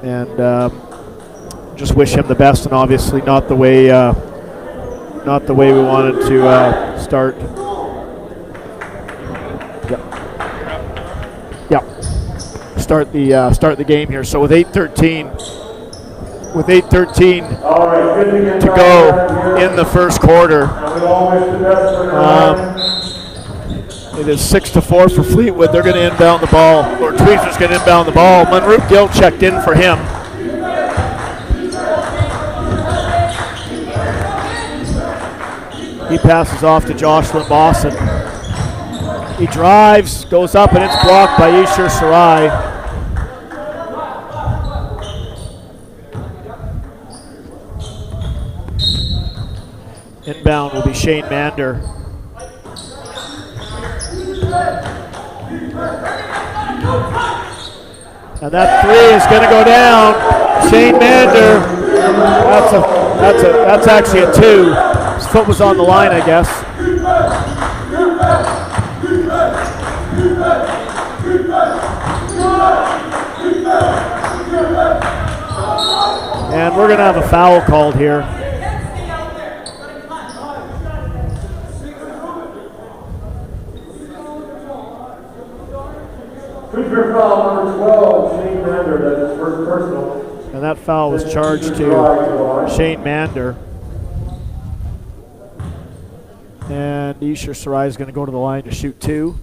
and just wish him the best. And obviously not the way we wanted to start. Start the game here. So with 8:13 to go in the first quarter, it is 6-4 for Fleetwood. They're going to inbound the ball, or Tweezer's going to inbound the ball. Munroop Gill checked in for him. He passes off to Jocelyn Boston. He drives, goes up, and it's blocked by Ishir Sarai. Inbound will be Shane Mander. And that three is going to go down. Shane Mander. That's actually a two. His foot was on the line, I guess. And we're going to have a foul called here. Foul number 12, Shane Mander, that's his first personal. And that foul was charged to Shane Mander. And Ishir Sarai is going to go to the line to shoot two.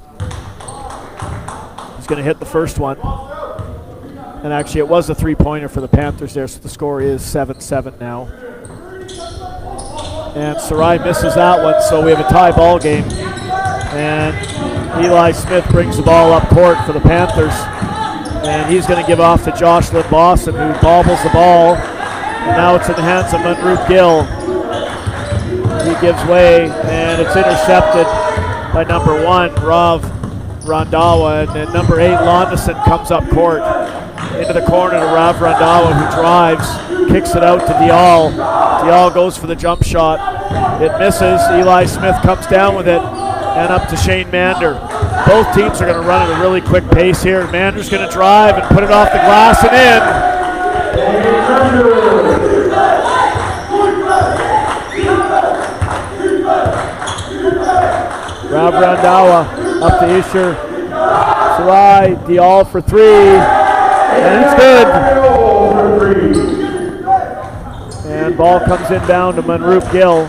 He's going to hit the first one. And actually it was a three-pointer for the Panthers there, so the score is 7-7 now. And Sarai misses that one, so we have a tie ball game. And Eli Smith brings the ball up court for the Panthers. And he's going to give off to Jocelyn Boston, who bobbles the ball. And now it's in the hands of Munroop Gill. He gives way, and it's intercepted by number 1, Rav Randhawa. And then number 8, Londeson, comes up court into the corner to Rav Randhawa, who drives, kicks it out to Dial. Dial goes for the jump shot. It misses. Eli Smith comes down with it. And up to Shane Mander. Both teams are going to run at a really quick pace here. Mander's going to drive and put it off the glass and in. Rav Randhawa up to Ishir Sarai. Dial for three. And it's good. And ball comes inbound to Munroop Gill.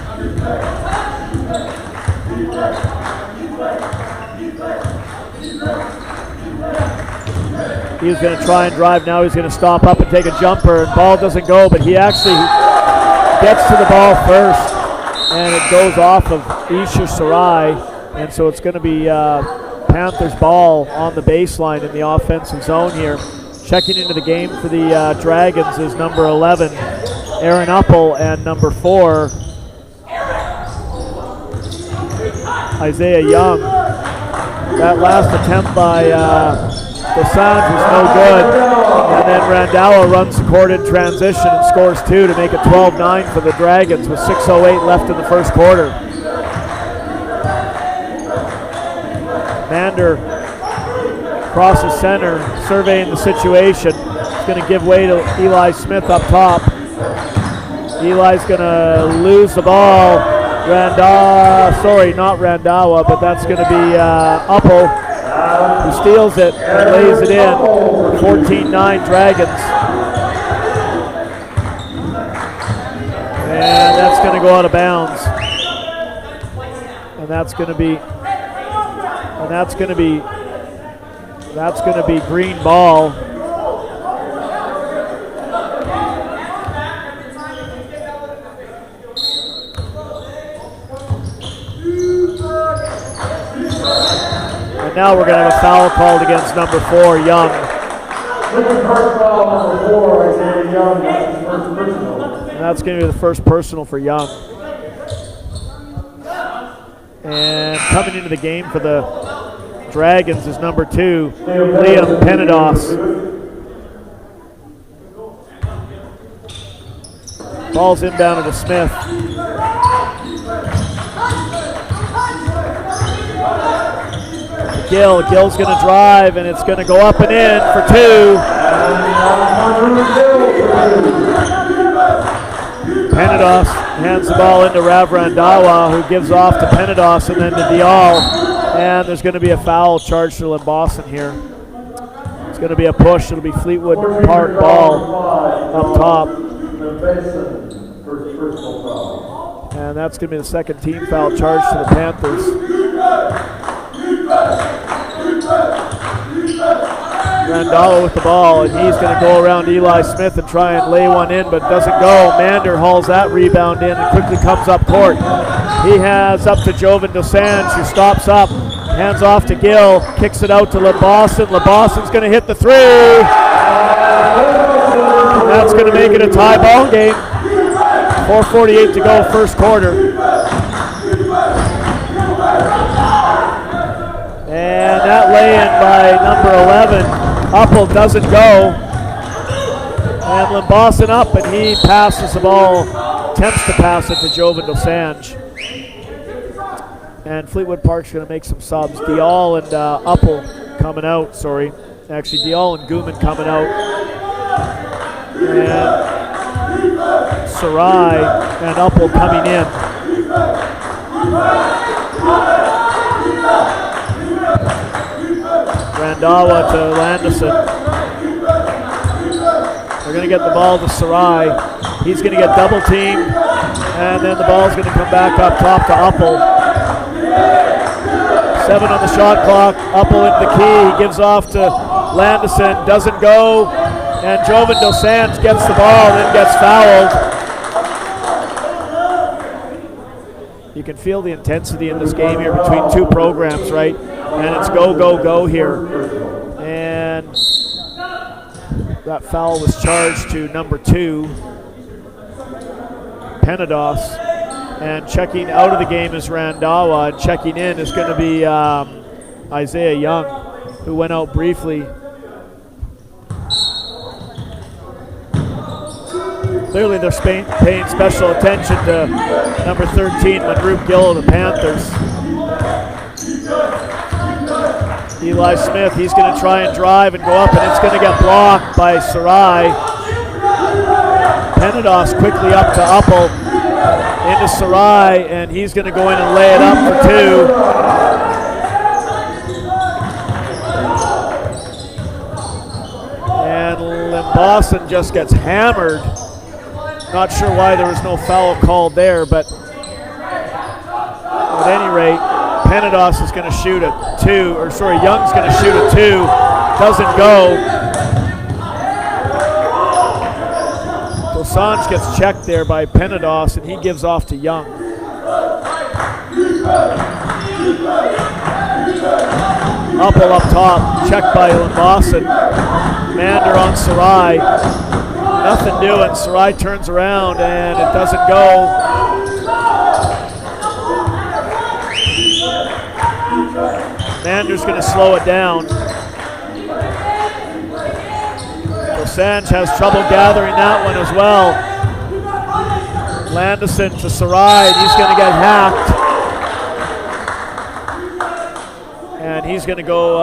He was going to try and drive. Now he's going to stop up and take a jumper, and ball doesn't go, but he actually gets to the ball first, and it goes off of Ishir Sarai, and so it's going to be Panthers ball on the baseline in the offensive zone here. Checking into the game for the Dragons is number 11, Aaron Uppel, and number 4, Isaiah Young. That last attempt by Dosanjh was no good, and then Randhawa runs the court in transition and scores 2 to make it 12-9 for the Dragons with 6:08 left in the first quarter. Mander crosses center, surveying the situation. He's going to give way to Eli Smith up top. Eli's going to lose the ball. Not Randhawa, but that's going to be Uppel, who steals it and lays it in. 14-9 Dragons. And that's going to go out of bounds. And that's going to be green ball. And now we're going to have a foul called against number 4, Young. And that's going to be the first personal for Young. And coming into the game for the Dragons is number 2, Liam Penados. Ball's inbounded to Smith. Gill's going to drive, and it's going to go up and in for 2. Penados hands the ball into Rav Randawa, who gives off to Penados and then to Dial. And there's going to be a foul charged to Limbosson here. It's going to be a push. It'll be Fleetwood Park ball up top. And that's going to be the second team foul charged to the Panthers. Randawa with the ball, and he's going to go around Eli Smith and try and lay one in, but doesn't go. Mander hauls that rebound in and quickly comes up court. He has up to Jovan Dosanjh, who stops up, hands off to Gill, kicks it out to Limbosson. Limbosson's going to hit the three. And that's going to make it a tie ball game. 4:48 to go, first quarter. And that lay-in by number 11, Uppel, doesn't go. And Limbosson up, and he passes the ball, attempts to pass it to Jovan Dosanjh. And Fleetwood Park's going to make some subs. Dial and Uppel coming out, Actually, Dial and Guman coming out. And Sarai and Uppel coming in. Randawa to Landison. They're going to get the ball to Sarai. He's going to get double teamed, and then the ball's going to come back up top to Uppel. 7 on the shot clock. Uppel into the key. He gives off to Landison. Doesn't go, and Jovan Dosanjh gets the ball, then gets fouled. You can feel the intensity in this game here between two programs, right? And it's go, go, go here. And that foul was charged to number 2, Penados. And checking out of the game is Randawa. And checking in is going to be Isaiah Young, who went out briefly. Clearly they're paying special attention to number 13, Manroop Gill of the Panthers. Eli Smith, he's going to try and drive and go up, and it's going to get blocked by Sarai. Penados quickly up to Uppel, into Sarai, and he's going to go in and lay it up for 2. And Limbosson just gets hammered. Not sure why there was no foul called there, but at any rate, Penados is going to shoot at 2, Young's going to shoot at 2, doesn't go. Dosanjh gets checked there by Penados, and he gives off to Young. Uppel up top, checked by Limbosson. Mander on Sarai. Nothing doing. Sarai turns around, and it doesn't go. Mander's going to slow it down. Dosanjh has trouble gathering that one as well. Landison to Sarai, and he's going to get hacked. And he's going to go.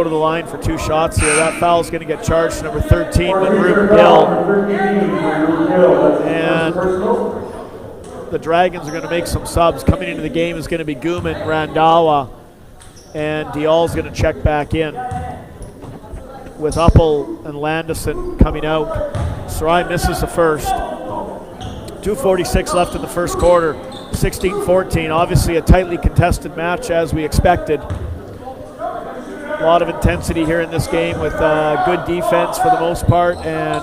To the line for 2 shots here. That foul's going to get charged to number 13, Manroop Gill. And the Dragons are going to make some subs. Coming into the game is going to be Guman, Randawa, and Dial's going to check back in with Uppel and Landison coming out. Sarai misses the first. 2:46 left in the first quarter. 16-14. Obviously a tightly contested match as we expected. A lot of intensity here in this game with good defense for the most part and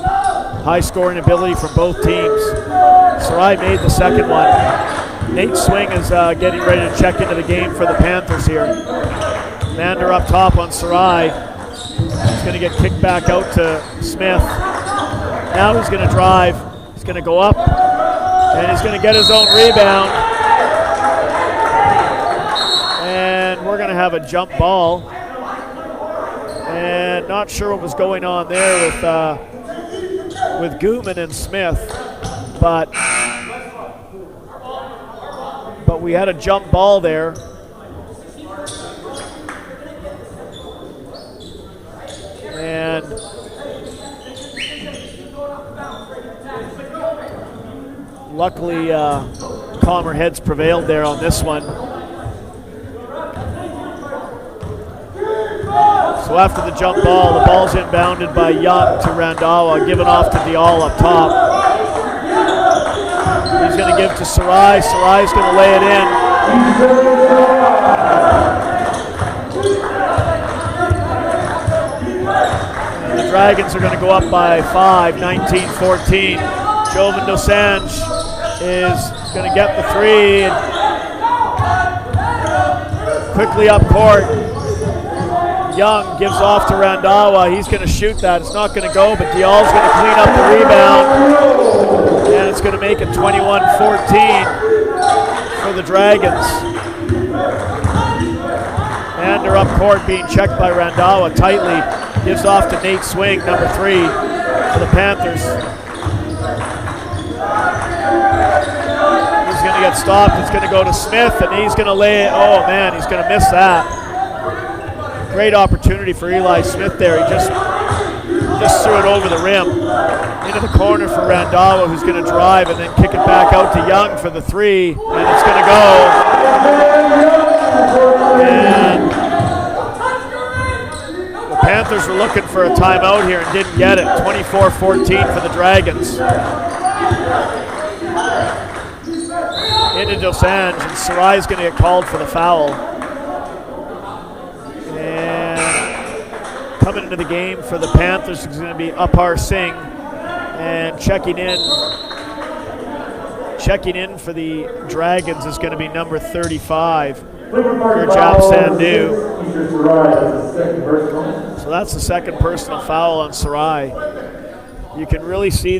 high scoring ability from both teams. Sarai made the second one. Nate Swing is getting ready to check into the game for the Panthers here. Mander up top on Sarai. He's going to get kicked back out to Smith. Now he's going to drive. He's going to go up, and he's going to get his own rebound. And we're going to have a jump ball. And not sure what was going on there with Guman and Smith, but we had a jump ball there. And Luckily, calmer heads prevailed there on this one. So after the jump ball, the ball's inbounded by Young to Randawa, given off to Dial up top. He's going to give to Sarai. Sarai's going to lay it in. And the Dragons are going to go up by 5, 19-14. Jovan Dosanjh is going to get the three. Quickly up court. Young gives off to Randawa. He's going to shoot that. It's not going to go, but Dial's going to clean up the rebound. And it's going to make it 21-14 for the Dragons. And they're up court being checked by Randawa tightly. Gives off to Nate Swing, number 3 for the Panthers. He's going to get stopped. It's going to go to Smith, and he's going to lay it. Oh, man, he's going to miss that. Great opportunity for Eli Smith there. He just threw it over the rim. Into the corner for Randawa, who's going to drive and then kick it back out to Young for the 3, and it's going to go. And the Panthers were looking for a timeout here and didn't get it. 24-14 for the Dragons. Into Dosanjh, and Sarai's going to get called for the foul. Coming into the game for the Panthers is going to be Upar Singh, and checking in for the Dragons is going to be number 35, Gurjap Sandhu. So that's the second personal foul on Sarai. You can really see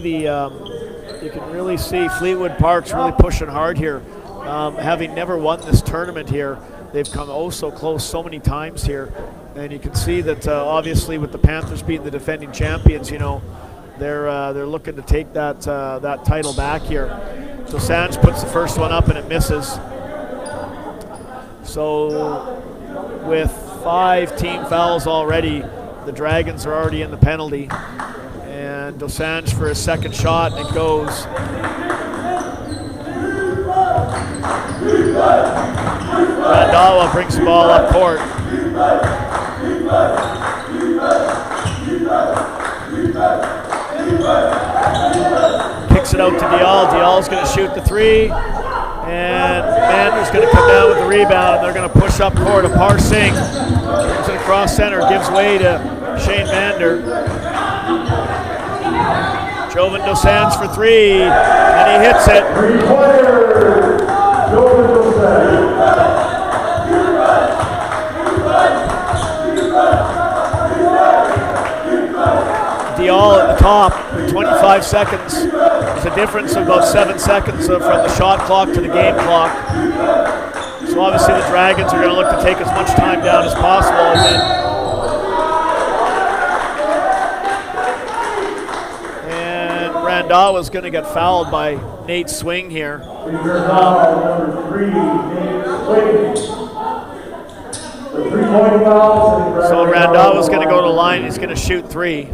Fleetwood Park's really pushing hard here, having never won this tournament here. They've come oh so close so many times here. And you can see that obviously with the Panthers being the defending champions, you know, they're looking to take that title back here. So Sanj puts the first one up and it misses. So with 5 team fouls already, the Dragons are already in the penalty. And Dosanjh for his second shot, and it goes. Randawa brings the ball up court. Kicks it out to Dial. Dial's going to shoot the 3. And Mander's going to come down with the rebound, and they're going to push up court. Upar Singh comes it across center, gives way to Shane Mander. Jovan Dosanjh for 3, and he hits it. Dial at the top with 25 seconds. There's a difference of about 7 seconds from the shot clock to the game clock. So obviously the Dragons are going to look to take as much time down as possible. And Randawa's going to get fouled by Nate Swing here. So Randawa's going to go to the line. He's going to shoot 3.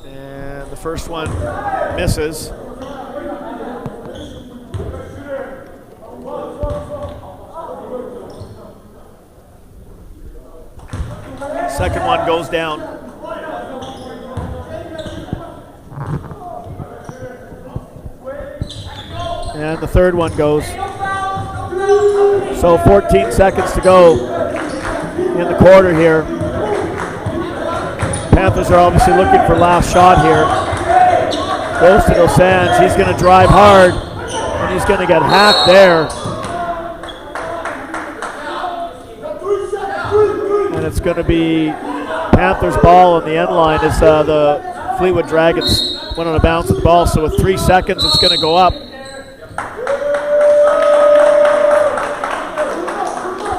And the first one misses. Second one goes down. And the third one goes. So 14 seconds to go in the quarter here. Panthers are obviously looking for last shot here. Goes to Dosanjh. He's going to drive hard, and he's going to get hacked there. And it's going to be Panthers ball on the end line as the Fleetwood Dragons went on a bounce of the ball. So with 3 seconds, it's going to go up.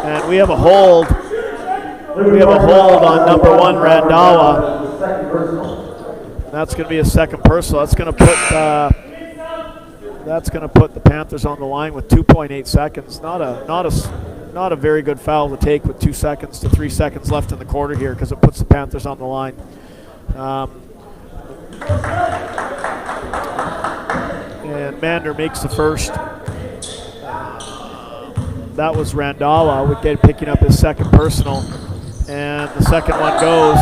And we have a hold. We have a hold on number 1, Randawa. That's going to be a second personal. That's going to put that's going to put the Panthers on the line with 2.8 seconds. Not a very good foul to take with 2 seconds to 3 seconds left in the quarter here, because it puts the Panthers on the line. And Mander makes the first. That was Randhawa picking up his second personal. And the second one goes.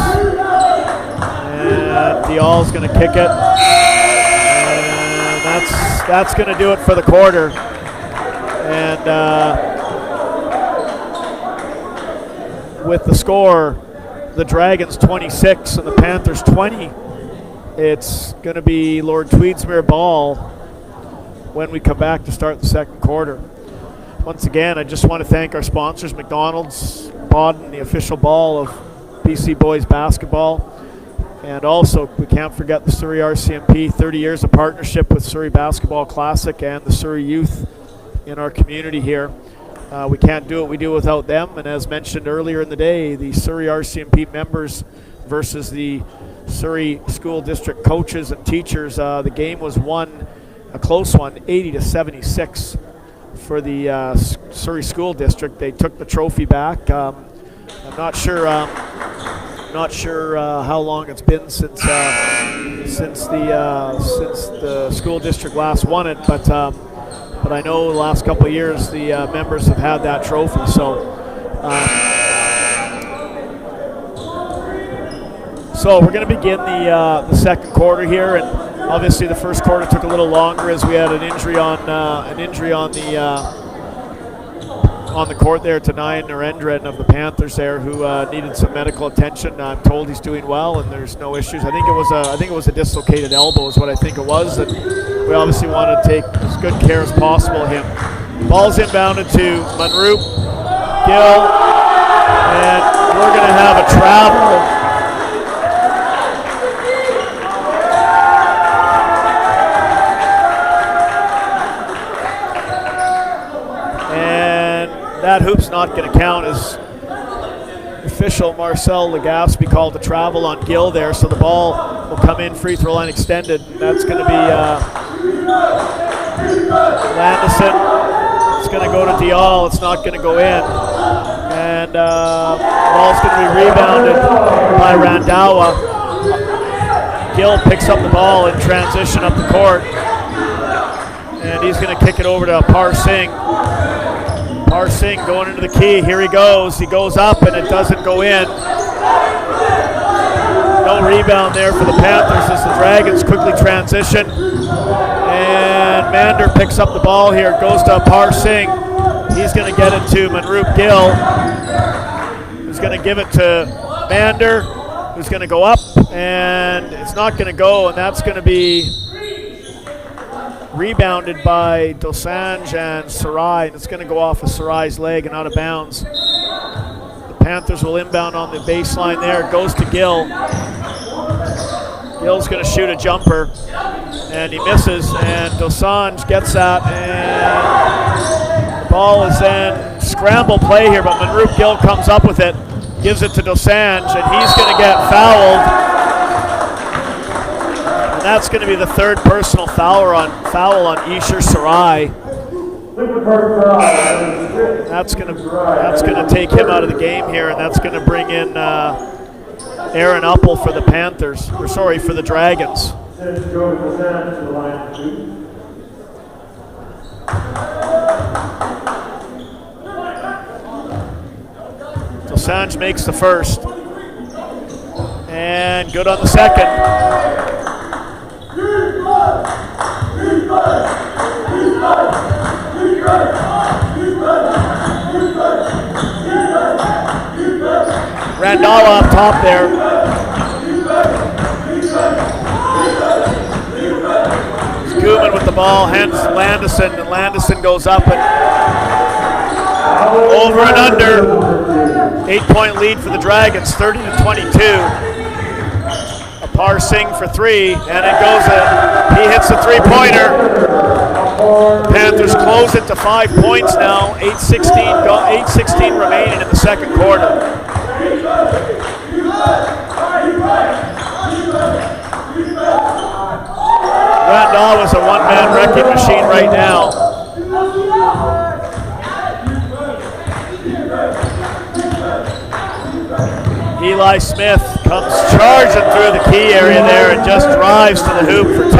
And Dial's going to kick it. And that's going to do it for the quarter. And with the score, the Dragons 26 and the Panthers 20, it's going to be Lord Tweedsmuir ball when we come back to start the second quarter. Once again, I just want to thank our sponsors, McDonald's, Bodden, the official ball of BC Boys basketball. And also, we can't forget the Surrey RCMP, 30 years of partnership with Surrey Basketball Classic and the Surrey youth in our community here. We can't do what we do without them. And as mentioned earlier in the day, the Surrey RCMP members versus the Surrey School District coaches and teachers, the game was won, a close one, 80-76 for the Surrey School District. They took the trophy back. I'm not sure how long it's been since the school district last won it, but I know the last couple of years the members have had that trophy. So we're going to begin the second quarter here, and obviously the first quarter took a little longer as we had an injury on the court there to Nyan Narendran of the Panthers there, who needed some medical attention. I'm told he's doing well and there's no issues. I think it was a dislocated elbow is what I think it was, and we obviously wanted to take as good care as possible of him. Ball's inbounded to Manroop, Gill, and we're going to have a travel. That hoop's not going to count, as official Marcel Legaspi called the travel on Gill there, so the ball will come in, free throw line extended. And that's going to be Landison. It's going to go to Dial. It's not going to go in. And the ball's going to be rebounded by Randhawa. Gill picks up the ball in transition up the court. And he's going to kick it over to Par Singh. Par Singh going into the key. Here he goes. He goes up and it doesn't go in. No rebound there for the Panthers as the Dragons quickly transition. And Mander picks up the ball here. Goes to Par Singh. He's going to get it to Manroop Gill, who's going to give it to Mander, who's going to go up, and it's not going to go, and that's going to be rebounded by Dosanjh and Sarai, and it's going to go off of Sarai's leg and out of bounds. The Panthers will inbound on the baseline there. It goes to Gill. Gill's going to shoot a jumper, and he misses, and Dosanjh gets that, and the ball is then scramble play here, but Manroop Gill comes up with it, gives it to Dosanjh, and he's going to get fouled. That's going to be the third personal foul on Ishar Sarai. That's going to take him out of the game here, and that's going to bring in Aaron Uppel for the Panthers, or sorry, for the Dragons. Dosanjh makes the first, and good on the second. Randhawa up top there. Guman with the ball, hands Landison, and Landison goes up and over and under. 8-point lead for the Dragons, 30-22. Par Singh for three, and it goes. He hits a three-pointer. Panthers close it to 5 points now. 8:16 remaining in the second quarter. Randhawa was a one-man wreck working machine right now. Eli Smith comes charging through the key area there and just drives to the hoop for 2.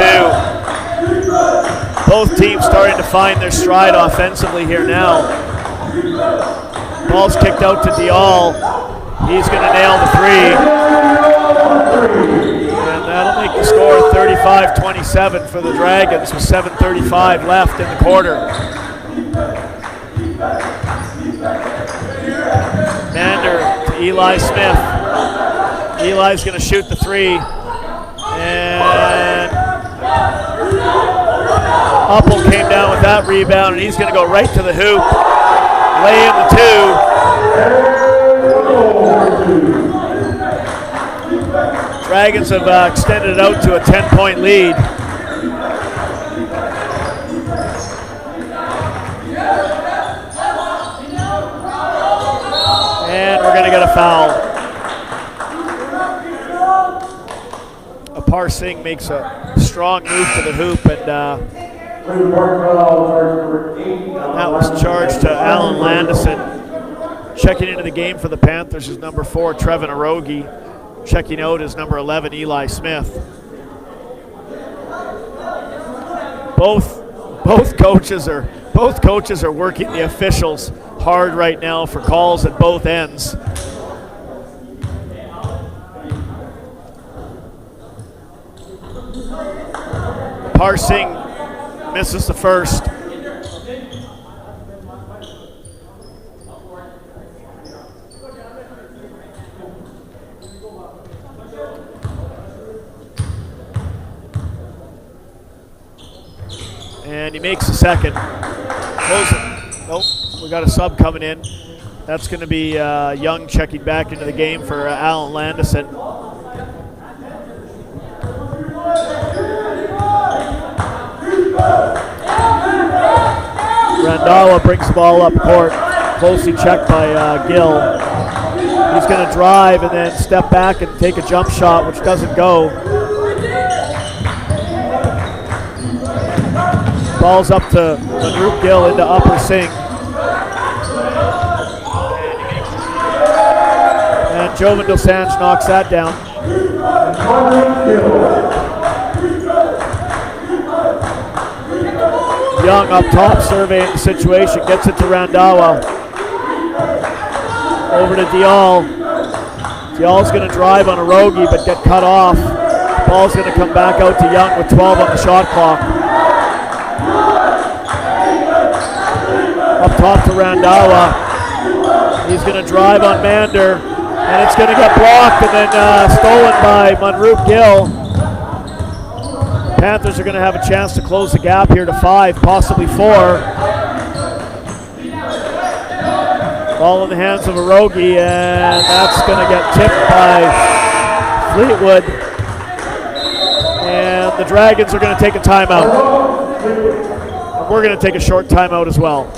Both teams starting to find their stride offensively here now. Ball's kicked out to Dial. He's going to nail the 3. And that'll make the score 35-27 for the Dragons with 7:35 left in the quarter. Mander to Eli Smith. Eli's going to shoot the 3. And Uppel came down with that rebound, and he's going to go right to the hoop. Lay in the 2. Dragons have extended it out to a 10-point lead. And we're going to get a foul. Apar Singh makes a strong move to the hoop, and that was charged to Alan Landison. Checking into the game for the Panthers is number 4, Trevin Arogi. Checking out is number 11, Eli Smith. Both coaches are working the officials hard right now for calls at both ends. Parsing misses the first. And he makes the second. Nope, we got a sub coming in. That's going to be Young checking back into the game for Alan Landison. Randhawa brings the ball up court, closely checked by Gill. He's going to drive and then step back and take a jump shot, which doesn't go. Ball's up to Manroop Gill into Upper Singh. And Jovan Dosanjh knocks that down. Young up top surveying the situation, gets it to Randhawa. Over to Dial. Dial's going to drive on Arogi but get cut off. Ball's going to come back out to Young with 12 on the shot clock. Up top to Randhawa. He's going to drive on Mander, and it's going to get blocked and then stolen by Manroop Gill. Panthers are going to have a chance to close the gap here to 5, possibly 4. Ball in the hands of Arogi, and that's going to get tipped by Fleetwood. And the Dragons are going to take a timeout. And we're going to take a short timeout as well.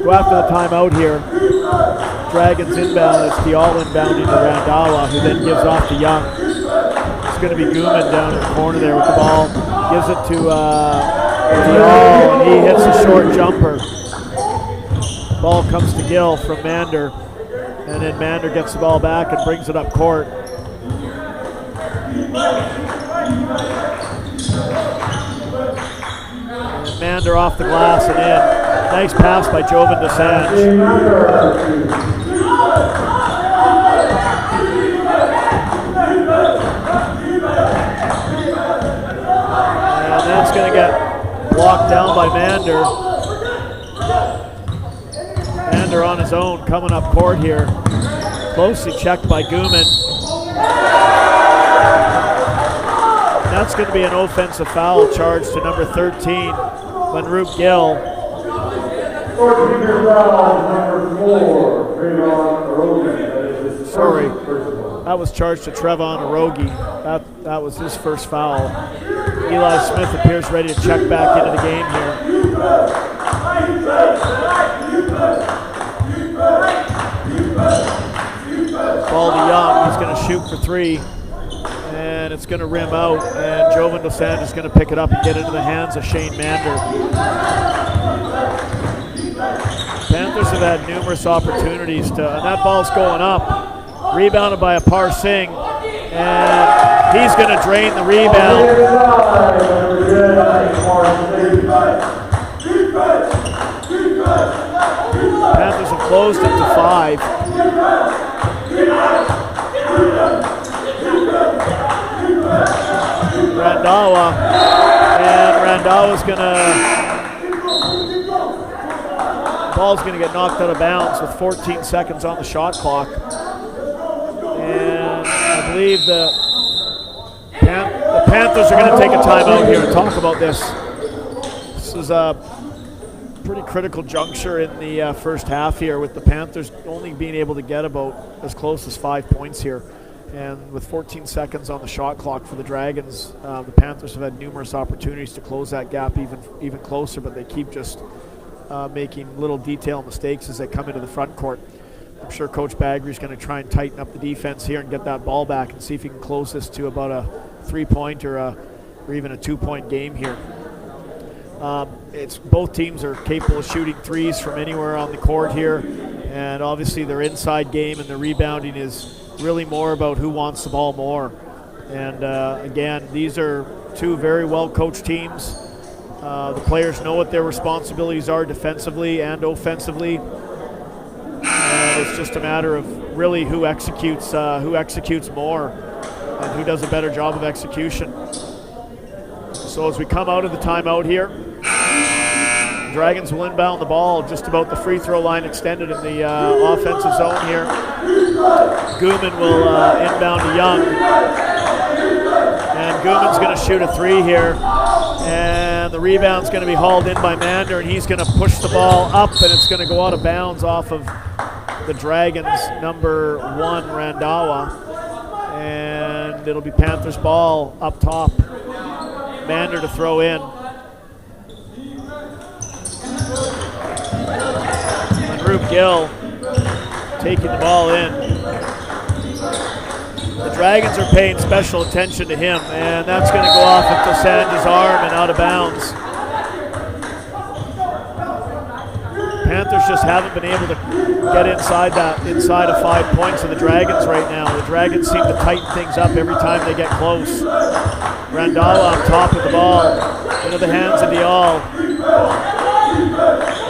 Go after the timeout here. Dragons inbound. It's Dial inbounding to Randhawa, who then gives off to Young. It's going to be Gooman down in the corner there with the ball. Gives it to Dial, and he hits a short jumper. Ball comes to Gill from Mander, and then Mander gets the ball back and brings it up court. And Mander off the glass and in. Nice pass by Jovan DeSange. And that's going to get blocked down by Mander. Mander on his own coming up court here. Closely checked by Guman. That's going to be an offensive foul charge to number 13, Lenroop Gill. Sorry, that was charged to Trevon Arogi. That was his first foul. Eli Smith appears ready to check back into the game here. Ball to Young, he's going to shoot for three. And it's going to rim out, and Jovan DeSange is going to pick it up and get into the hands of Shane Mander. Panthers have had numerous opportunities to, and that ball's going up. Rebounded by Apar Singh, and he's going to drain the rebound. Panthers have closed it to 5. Randhawa, and Randhawa's ball's gonna get knocked out of bounds with 14 seconds on the shot clock. And I believe the Panthers are gonna take a timeout here and talk about this. This is a pretty critical juncture in the first half here, with the Panthers only being able to get about as close as 5 points here. And with 14 seconds on the shot clock for the Dragons, the Panthers have had numerous opportunities to close that gap even closer, but they keep just making little detail mistakes as they come into the front court. I'm sure Coach Bagry's going to try and tighten up the defense here and get that ball back and see if he can close this to about a 3-point or even a 2-point game here. It's both teams are capable of shooting threes from anywhere on the court here, and obviously their inside game and their rebounding is really more about who wants the ball more. And again, these are two very well coached teams. The players know what their responsibilities are defensively and offensively, and it's just a matter of really who executes more and who does a better job of execution. So as we come out of the timeout here, Dragons will inbound the ball just about the free throw line extended in the offensive zone here. Guman will inbound to Young. And Guman's going to shoot a three here. And the rebound's going to be hauled in by Mander, and he's going to push the ball up, and it's going to go out of bounds off of the Dragons' number 1, Randhawa. And it'll be Panthers ball up top. Mander to throw in. Lenroop Gill taking the ball in. The Dragons are paying special attention to him, and that's going to go off of DeSange's arm and out of bounds. Panthers just haven't been able to get inside of 5 points of the Dragons right now. The Dragons seem to tighten things up every time they get close. Randhawa on top of the ball, into the hands of Dial.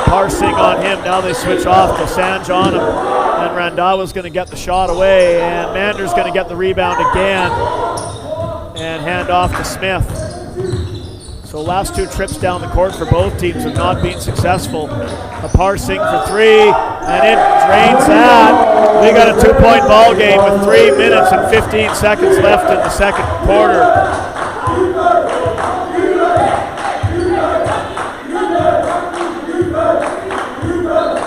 Parsing on him, now they switch off. DeSange on him, and Randhawa's going to get the shot away, and Mander's going to get the rebound again and hand off to Smith. So last 2 trips down the court for both teams have not been successful. Parsing for 3, and it drains that. They got a 2-point ball game with 3 minutes and 15 seconds left in the second quarter.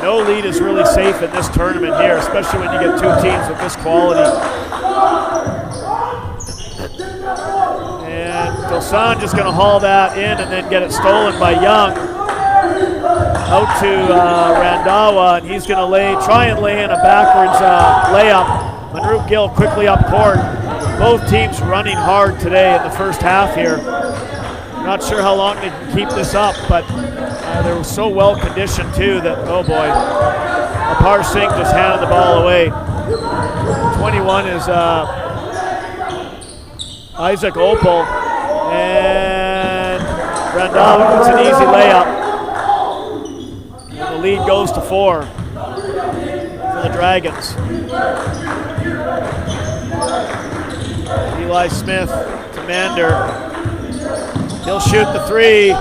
No lead is really safe in this tournament here, especially when you get 2 teams with this quality. And DeSange is going to haul that in and then get it stolen by Young. Out to Randhawa, and he's going to try and lay in a backwards layup. Lenroop Gill quickly up court. Both teams running hard today in the first half here. Not sure how long they can keep this up, but They're so well conditioned too that, oh boy, Apar Singh just handed the ball away. 21 is Isaac Opal, and Randhawa gets an easy layup. And the lead goes to 4 for the Dragons. Eli Smith to Mander. He'll shoot the 3,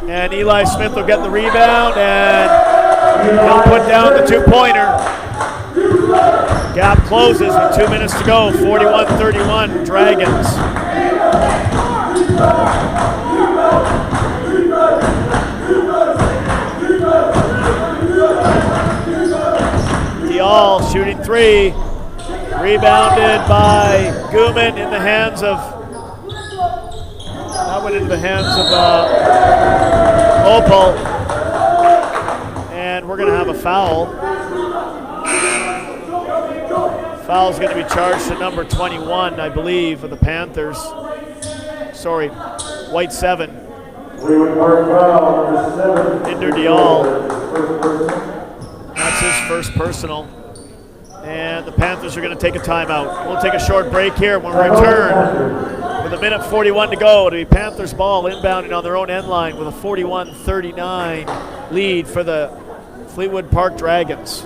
and Eli Smith will get the rebound, and he'll put down the 2-pointer. Gap closes with 2 minutes to go, 41-31, Dragons. Dial shooting 3, rebounded by Guman in the hands of, that went into the hands of Opal. And we're gonna have a foul. Foul's going to be charged to number 21, I believe, of the Panthers. Sorry, white 7. Inder Dial. That's his first personal. And the Panthers are going to take a timeout. We'll take a short break here. When we return, with 1:41 to go, it'll be Panthers ball inbounding on their own end line with a 41-39 lead for the Fleetwood Park Dragons.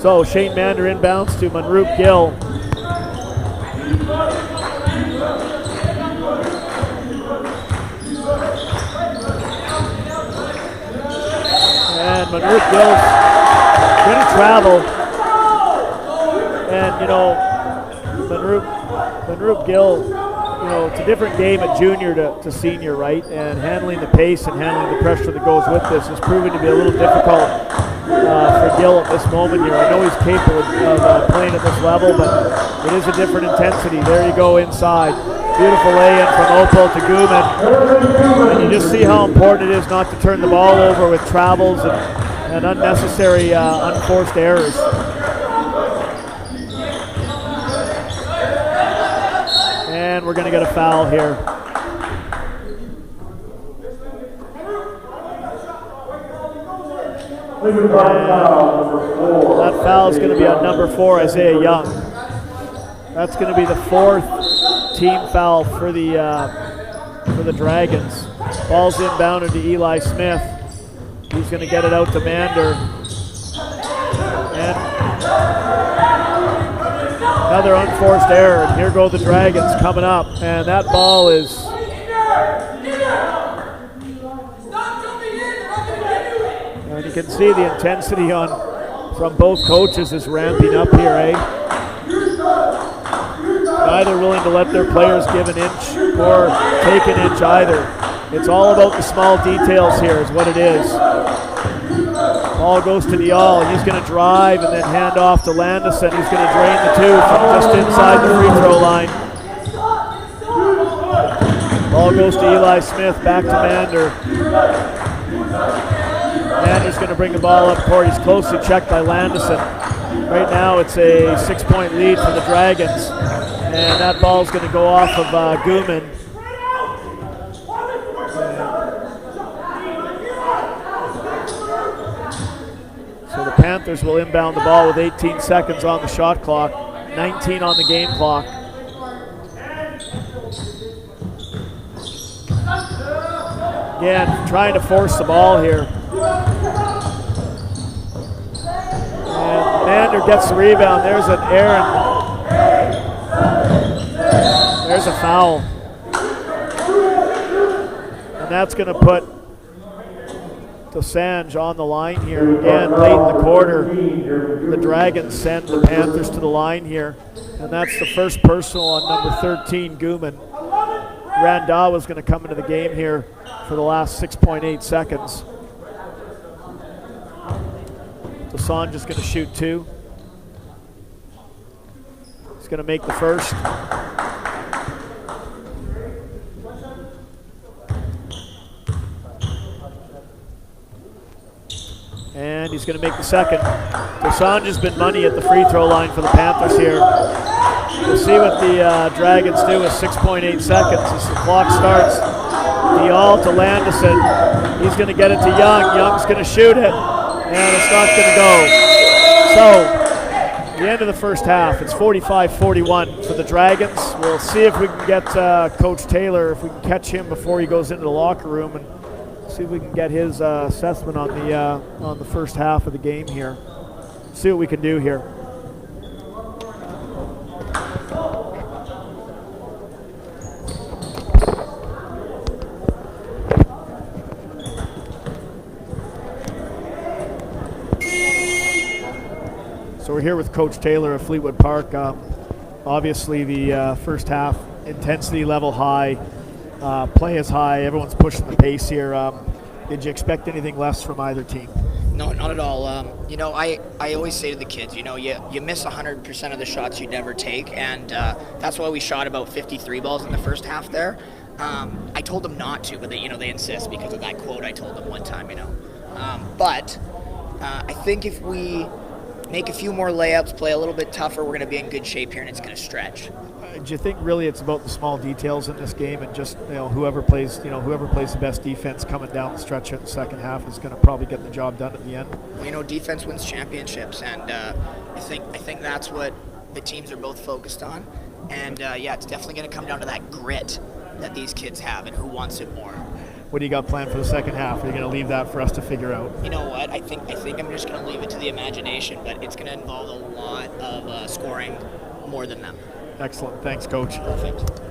So Shane Mander inbounds to Manroop Gill. And Manroop Gill's going to travel. And, you know, Manroop Gill, you know, it's a different game at junior to senior, right? And handling the pace and handling the pressure that goes with this is proving to be a little difficult for Gill at this moment here. I know he's capable of playing at this level, but it is a different intensity. There you go inside. Beautiful lay-in from Opal to Guman. And you just see how important it is not to turn the ball over with travels and unnecessary unforced errors. And we're going to get a foul here. That foul is going to be on number 4, Isaiah Young. That's going to be the 4th team foul for the Dragons. Ball's inbounded to Eli Smith. He's going to get it out to Mander. And another unforced error. And here go the Dragons coming up. And that ball is... And you can see the intensity from both coaches is ramping up here, eh? Neither willing to let their players give an inch or take an inch either. It's all about the small details here is what it is. Ball goes to Dial. He's going to drive and then hand off to Landison. He's going to drain the 2 from just inside the free throw line. Ball goes to Eli Smith, back to Mander. Mander's going to bring the ball up court. He's closely checked by Landison. Right now it's a 6-point lead for the Dragons. And that ball's going to go off of Guman. So the Panthers will inbound the ball with 18 seconds on the shot clock, 19 on the game clock. Again, trying to force the ball here. And Mander gets the rebound. There's an error. There's a foul. And that's going to put Dosanjh on the line here. Again, late in the quarter, the Dragons send the Panthers to the line here. And that's the first personal on number 13, Guman. Randall was going to come into the game here for the last 6.8 seconds. Dosanjh is going to shoot 2. He's going to make the first. And he's going to make the second. Dosanjh has been money at the free throw line for the Panthers here. We'll see what the Dragons do with 6.8 seconds as the clock starts. Dial to Landison. He's going to get it to Young. Young's going to shoot it. And it's not going to go. So, the end of the first half, it's 45-41 for the Dragons. We'll see if we can get Coach Taylor, if we can catch him before he goes into the locker room, and see if we can get his assessment on the first half of the game here. See what we can do here. So we're here with Coach Taylor of Fleetwood Park. Obviously the first half, intensity level high, play is high, everyone's pushing the pace here. Did you expect anything less from either team? No, not at all. I always say to the kids, you miss 100% of the shots you never take, and that's why we shot about 53 balls in the first half there. I told them not to, but they insist because of that quote I told them one time, But I think if we make a few more layups, play a little bit tougher, we're going to be in good shape here, and it's going to stretch. Do you think really it's about the small details in this game, and just whoever plays the best defense coming down the stretch in the second half is going to probably get the job done at the end? Well, defense wins championships, and I think that's what the teams are both focused on. And it's definitely going to come down to that grit that these kids have, and who wants it more. What do you got planned for the second half? Are you going to leave that for us to figure out? You know what? I think I'm just going to leave it to the imagination, but it's going to involve a lot of scoring more than them. Excellent. Thanks, Coach. Perfect.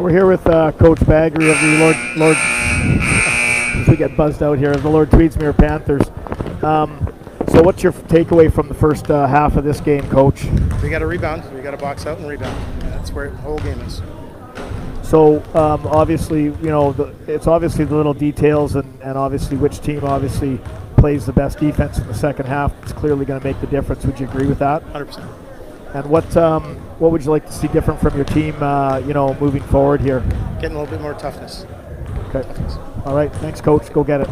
So we're here with Coach Baggery of the Lord we get buzzed out here, of the Lord Tweedsmuir Panthers. So what's your takeaway from the first half of this game, Coach? We got to rebound. We got to box out and rebound. That's where the whole game is. So obviously, you know, it's obviously the little details and obviously which team obviously plays the best defense in the second half. It's clearly going to make the difference. Would you agree with that? 100%. And what would you like to see different from your team, you know, moving forward here? Getting a little bit more toughness. Okay. All right. Thanks, Coach. Go get it.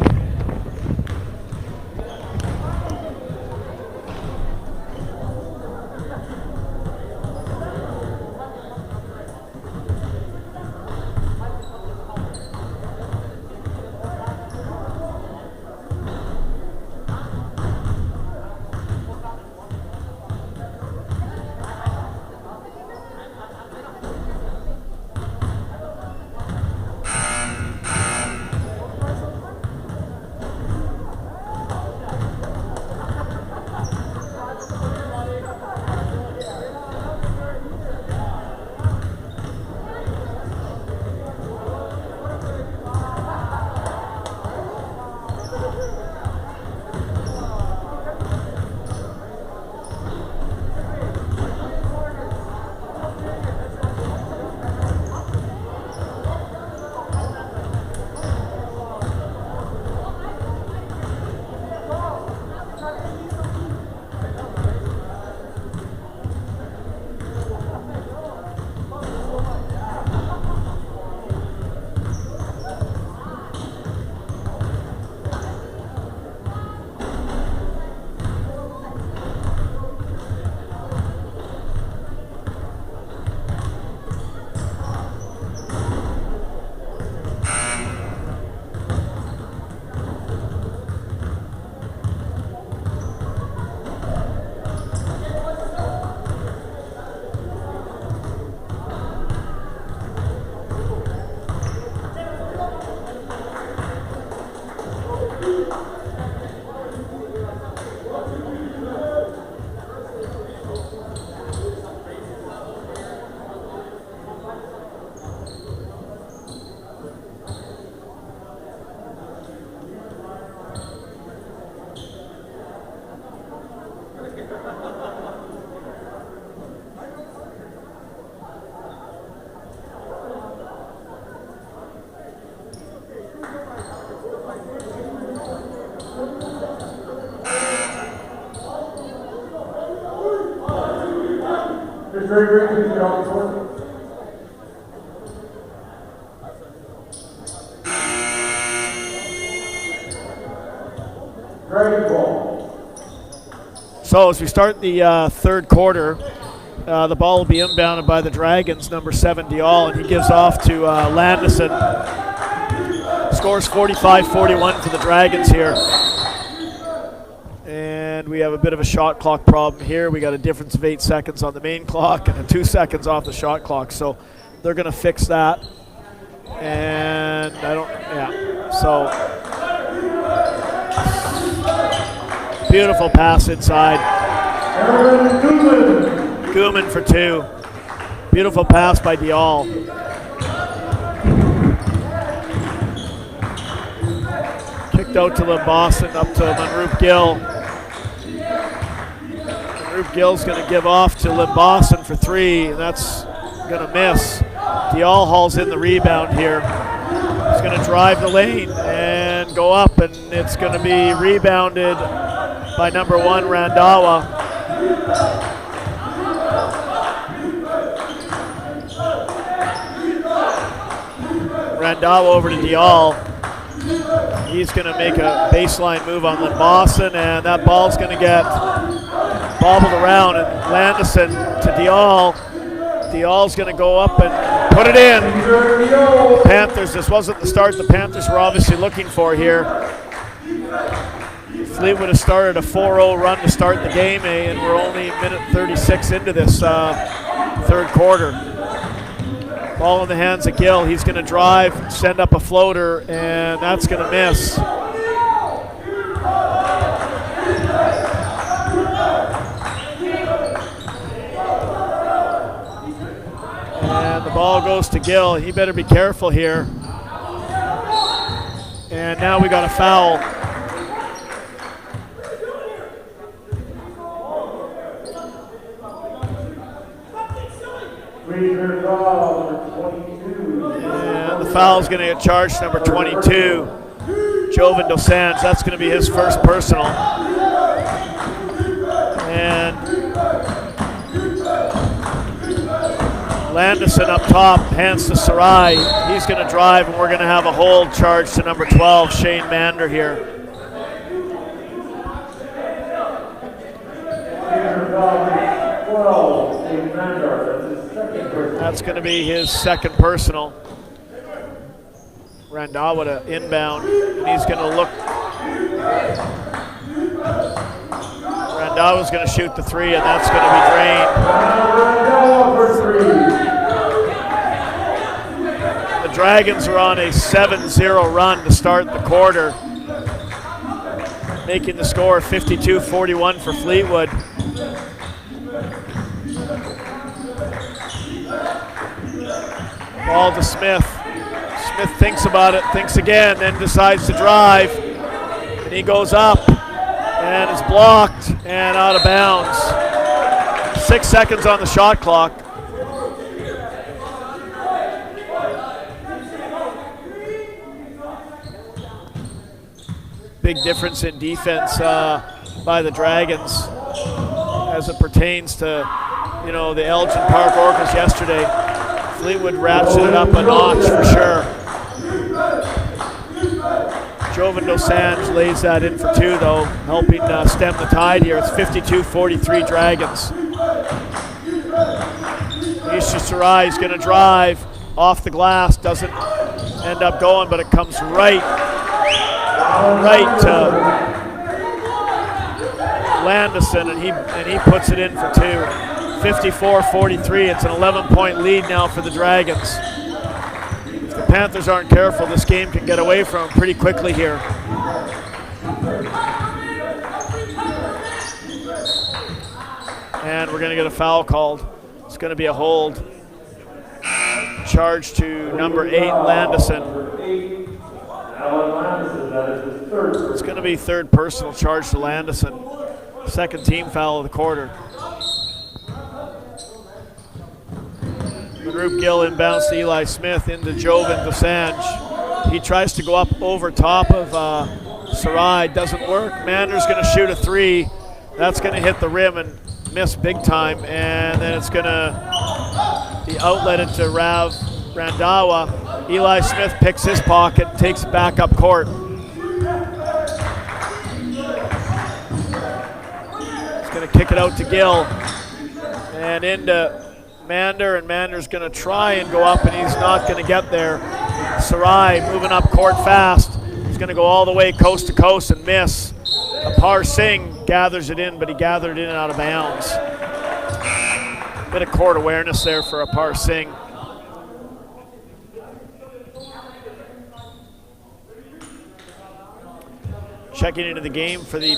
So as we start the third quarter, the ball will be inbounded by the Dragons, number 7 Dial, and he gives off to Landison. Scores 45-41 for the Dragons here. And we have a bit of a shot clock problem here. We got a difference of 8 seconds on the main clock and 2 seconds off the shot clock. So they're going to fix that. And so beautiful pass inside. Gooman for 2. Beautiful pass by Dial. Kicked out to Limbosson, up to Manroop Gill. Manroop Gill's going to give off to Limbosson for 3, and that's going to miss. Dial hauls in the rebound here. He's going to drive the lane and go up, and it's going to be rebounded by number 1, Randawa. Randawa over to Dial. He's going to make a baseline move on Limbosson, and that ball's going to get bobbled around, and Landison to Dial. Dial's going to go up and put it in. Panthers, this wasn't the start the Panthers were obviously looking for here. Fleetwood has started a 4-0 run to start the game, and we're only minute 36 into this third quarter. Ball in the hands of Gill. He's going to drive, send up a floater, and that's going to miss. And the ball goes to Gill. He better be careful here. And now we got a foul. And the foul is going to get charged, number 22, Jovan Dos Santos. That's going to be his first personal. And Landison up top, hands to Sarai. He's going to drive, and we're going to have a hold charge to number 12, Shane Mander here. That's going to be his second personal. Randhawa to inbound, and he's going to look. Randhawa's going to shoot the three, and that's going to be drained. The Dragons are on a 7-0 run to start the quarter, making the score 52-41 for Fleetwood. Ball to Smith. Smith thinks about it, thinks again, then decides to drive. And he goes up and is blocked and out of bounds. 6 seconds on the shot clock. Big difference in defense by the Dragons as it pertains to, the Elgin Park Orcas yesterday. Fleetwood ratcheted it up a notch for sure. Jovan Dos Santos lays that in for two, though, helping stem the tide here. It's 52-43 Dragons. Isha Sarai is going to drive off the glass. Doesn't end up going, but it comes right to Landison, and he puts it in for two. 54-43. It's an 11-point lead now for the Dragons. If the Panthers aren't careful, this game can get away from them pretty quickly here. And we're going to get a foul called. It's going to be a hold. Charge to number 8, Landison. It's going to be third personal charge to Landison. Second team foul of the quarter. Manroop Gill inbounds to Eli Smith into Jovan Dos Santos. He tries to go up over top of Sarai. Doesn't work. Mander's going to shoot a three. That's going to hit the rim and miss big time. And then it's going to be outletted to Randhawa. Eli Smith picks his pocket, takes it back up court. He's going to kick it out to Gill. And into Mander, and Mander's going to try and go up, and he's not going to get there. Sarai moving up court fast. He's going to go all the way coast to coast and miss. Apar Singh gathers it in, but he gathered it in out of bounds. Bit of court awareness there for Apar Singh. Checking into the game for the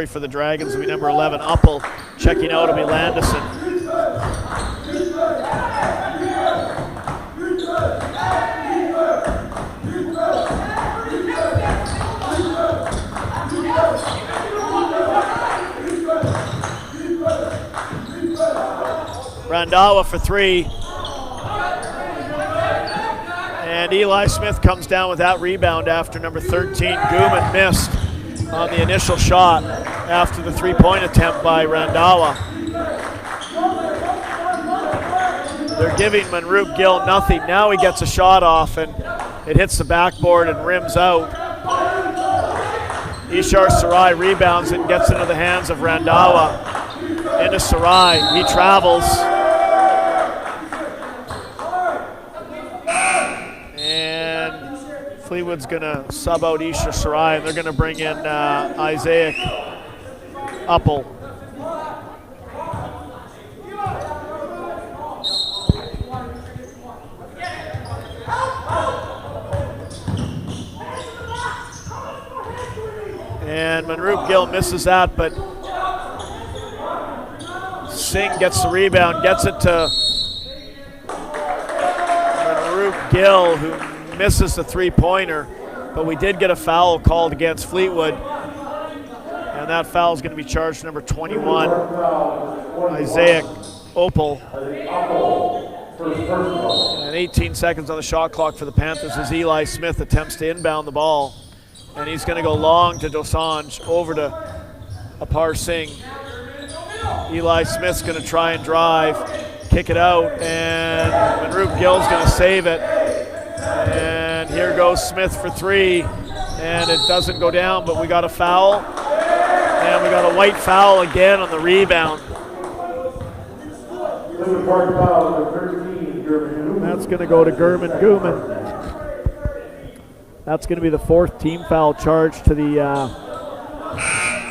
for the Dragons will be number 11, Uppel. Checking out will be Landison. Randhawa for three. And Eli Smith comes down with that rebound after number 13, Guman, missed on the initial shot after the three-point attempt by Randhawa. They're giving Manroop Gill nothing. Now he gets a shot off, and it hits the backboard and rims out. Ishar Sarai rebounds and gets into the hands of Randhawa. Into Sarai. He travels. Fleetwood's going to sub out Isha Sarai, and they're going to bring in Isaac Uppel. And Manroop Gill misses that, but Singh gets the rebound, gets it to Gill, who misses the three-pointer, but we did get a foul called against Fleetwood, and that foul is going to be charged to number 21, Isaiah Opal. And 18 seconds on the shot clock for the Panthers as Eli Smith attempts to inbound the ball, and he's going to go long to Dosanjh, over to Apar Singh. Eli Smith's going to try and drive, kick it out, and Manroop Gill's going to save it. And here goes Smith for three, and it doesn't go down, but we got a foul. And we got a white foul again on the rebound. That's going to go to Gurman Gooman. That's going to be the fourth team foul charge to the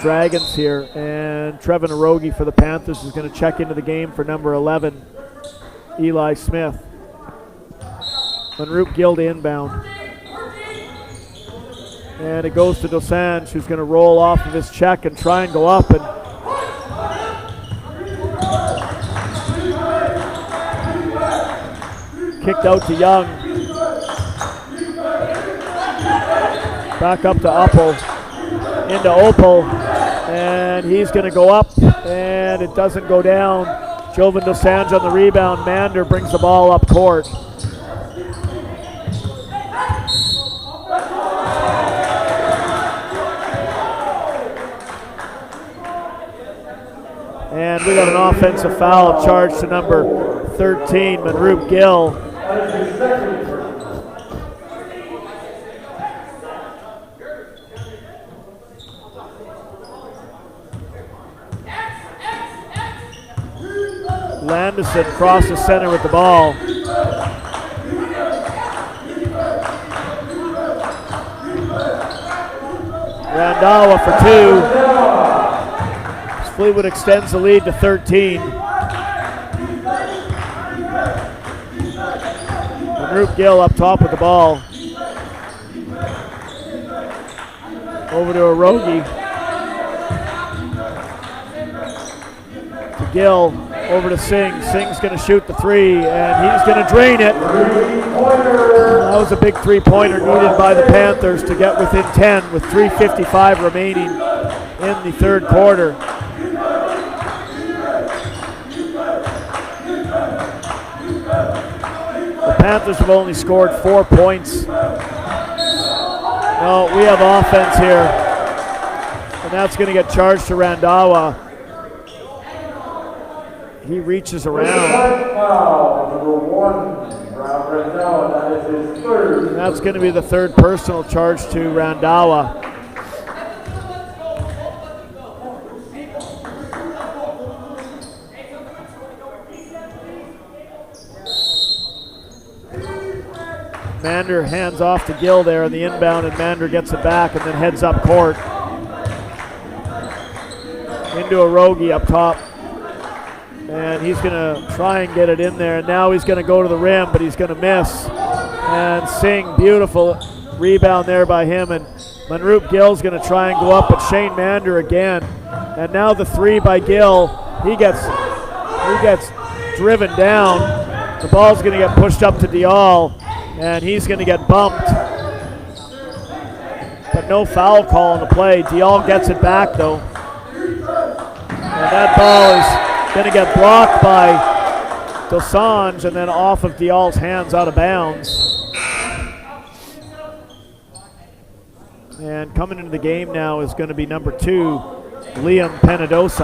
Dragons here. And Trevin Arogi for the Panthers is going to check into the game for number 11, Eli Smith. Manroop Gill to inbound. And it goes to Dosanjh, who's going to roll off of his check and try and go up. And kicked out to Young. Back up to Opal. Into Opal. And he's going to go up, and it doesn't go down. Jovan Dosanjh on the rebound. Mander brings the ball up court. And we got an offensive foul charged to number 13, Manroop Gill. Landison crosses center with the ball. Randhawa for two. Fleetwood extends the lead to 13. Manroop Gill up top with the ball. Over to Arogi. To Gill. Over to Singh. Singh's going to shoot the three, and he's going to drain it. That was a big three-pointer needed by the Panthers to get within 10 with 3:55 remaining in the third quarter. The Panthers have only scored 4 points. No, we have offense here, and that's going to get charged to Randhawa. He reaches around. And that's going to be the third personal charge to Randhawa. Mander hands off to Gill there in the inbound, and Mander gets it back and then heads up court. Into Arogi up top. And he's going to try and get it in there. And now he's going to go to the rim, but he's going to miss. And Singh, beautiful rebound there by him. And Manroop Gill's going to try and go up, but Shane Mander again. And now the three by Gill. He gets driven down. The ball's going to get pushed up to Dial, and he's going to get bumped. But no foul call on the play. Dial gets it back, though. And that ball is going to get blocked by Dosanjh and then off of Dial's hands out of bounds. And coming into the game now is going to be number 2, Liam Penados.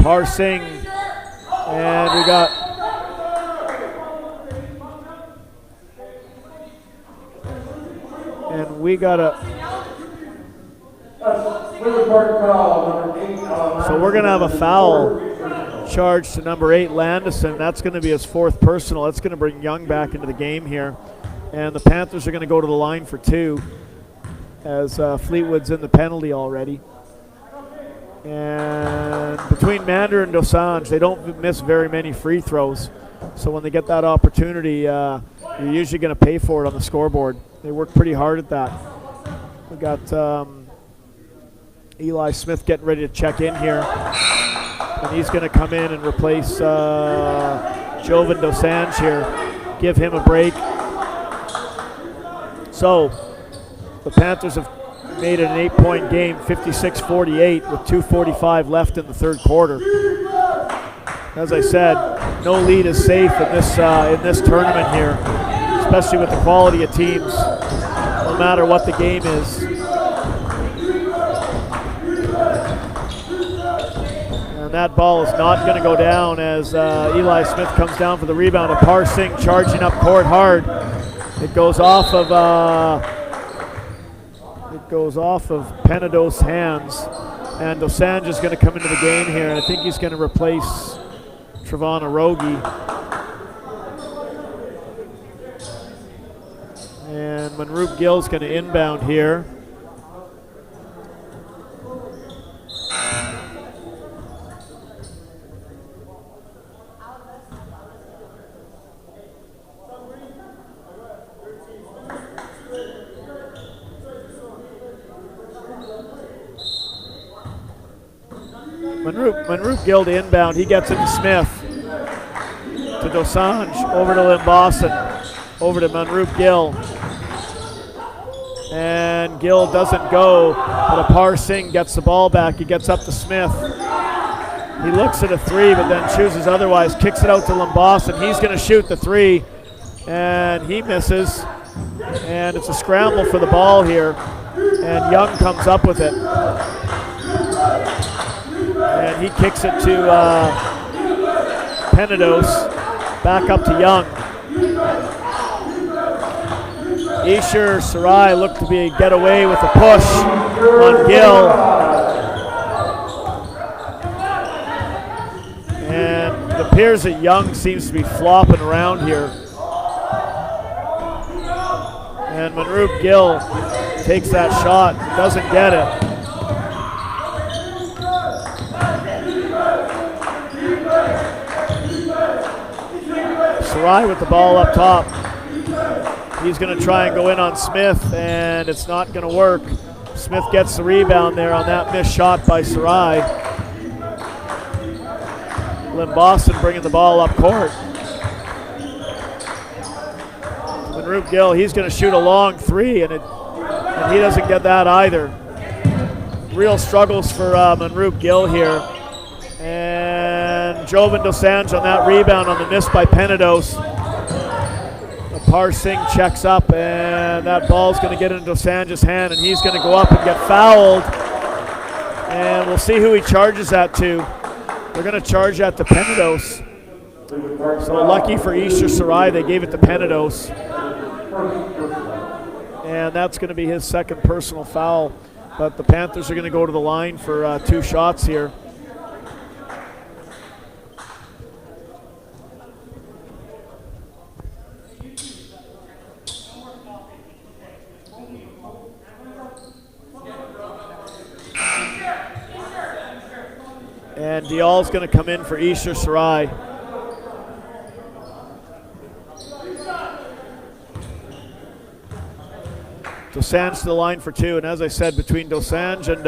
Par Singh, and we got so we're going to have a foul charge to number 8, Landison. That's going to be his 4th personal. That's going to bring Young back into the game here. And the Panthers are going to go to the line for 2 as Fleetwood's in the penalty already. And between Mander and Dosanjh, they don't miss very many free throws. So when they get that opportunity, you're usually going to pay for it on the scoreboard. They work pretty hard at that. We got Eli Smith getting ready to check in here. And he's going to come in and replace Jovan Dosanjh here. Give him a break. So the Panthers have made it an 8-point game, 56-48, with 2:45 left in the third quarter. As I said, no lead is safe in this tournament here, especially with the quality of teams, no matter what the game is. And that ball is not going to go down as Eli Smith comes down for the rebound. And Parsing charging up court hard. It goes off of Penados' hands, and Dosanjh is going to come into the game here, and I think he's going to replace Trevon Arogi. And Manroop Gill's going to inbound here. Manroop Gill to inbound. He gets it to Smith. To Dosanjh. Over to Limbosson. Over to Manroop Gill. And Gill doesn't go. But Apar Singh gets the ball back. He gets up to Smith. He looks at a three, but then chooses otherwise. Kicks it out to Limbosson. He's going to shoot the three. And he misses. And it's a scramble for the ball here. And Young comes up with it. And he kicks it to Penados, back up to Young. Ishur Sarai looked to get away with a push on Gill. And it appears that Young seems to be flopping around here. And Manroop Gill takes that shot, doesn't get it. Sarai with the ball up top. He's going to try and go in on Smith, and it's not going to work. Smith gets the rebound there on that missed shot by Sarai. Limbosson bringing the ball up court. Manroop Gill, he's going to shoot a long three, and he doesn't get that either. Real struggles for Manroop Gill here. And Jovan Dosanjh on that rebound on the miss by Penados. Apar Singh checks up, and that ball's going to get into Dosanjh's hand, and he's going to go up and get fouled. And we'll see who he charges that to. They're going to charge that to Penados. So lucky for Ishur Sarai, they gave it to Penados. And that's going to be his second personal foul. But the Panthers are going to go to the line for 2 shots here. And Dial's going to come in for Ishur Sarai. Dosanjh to the line for 2, and as I said, between Dosanjh and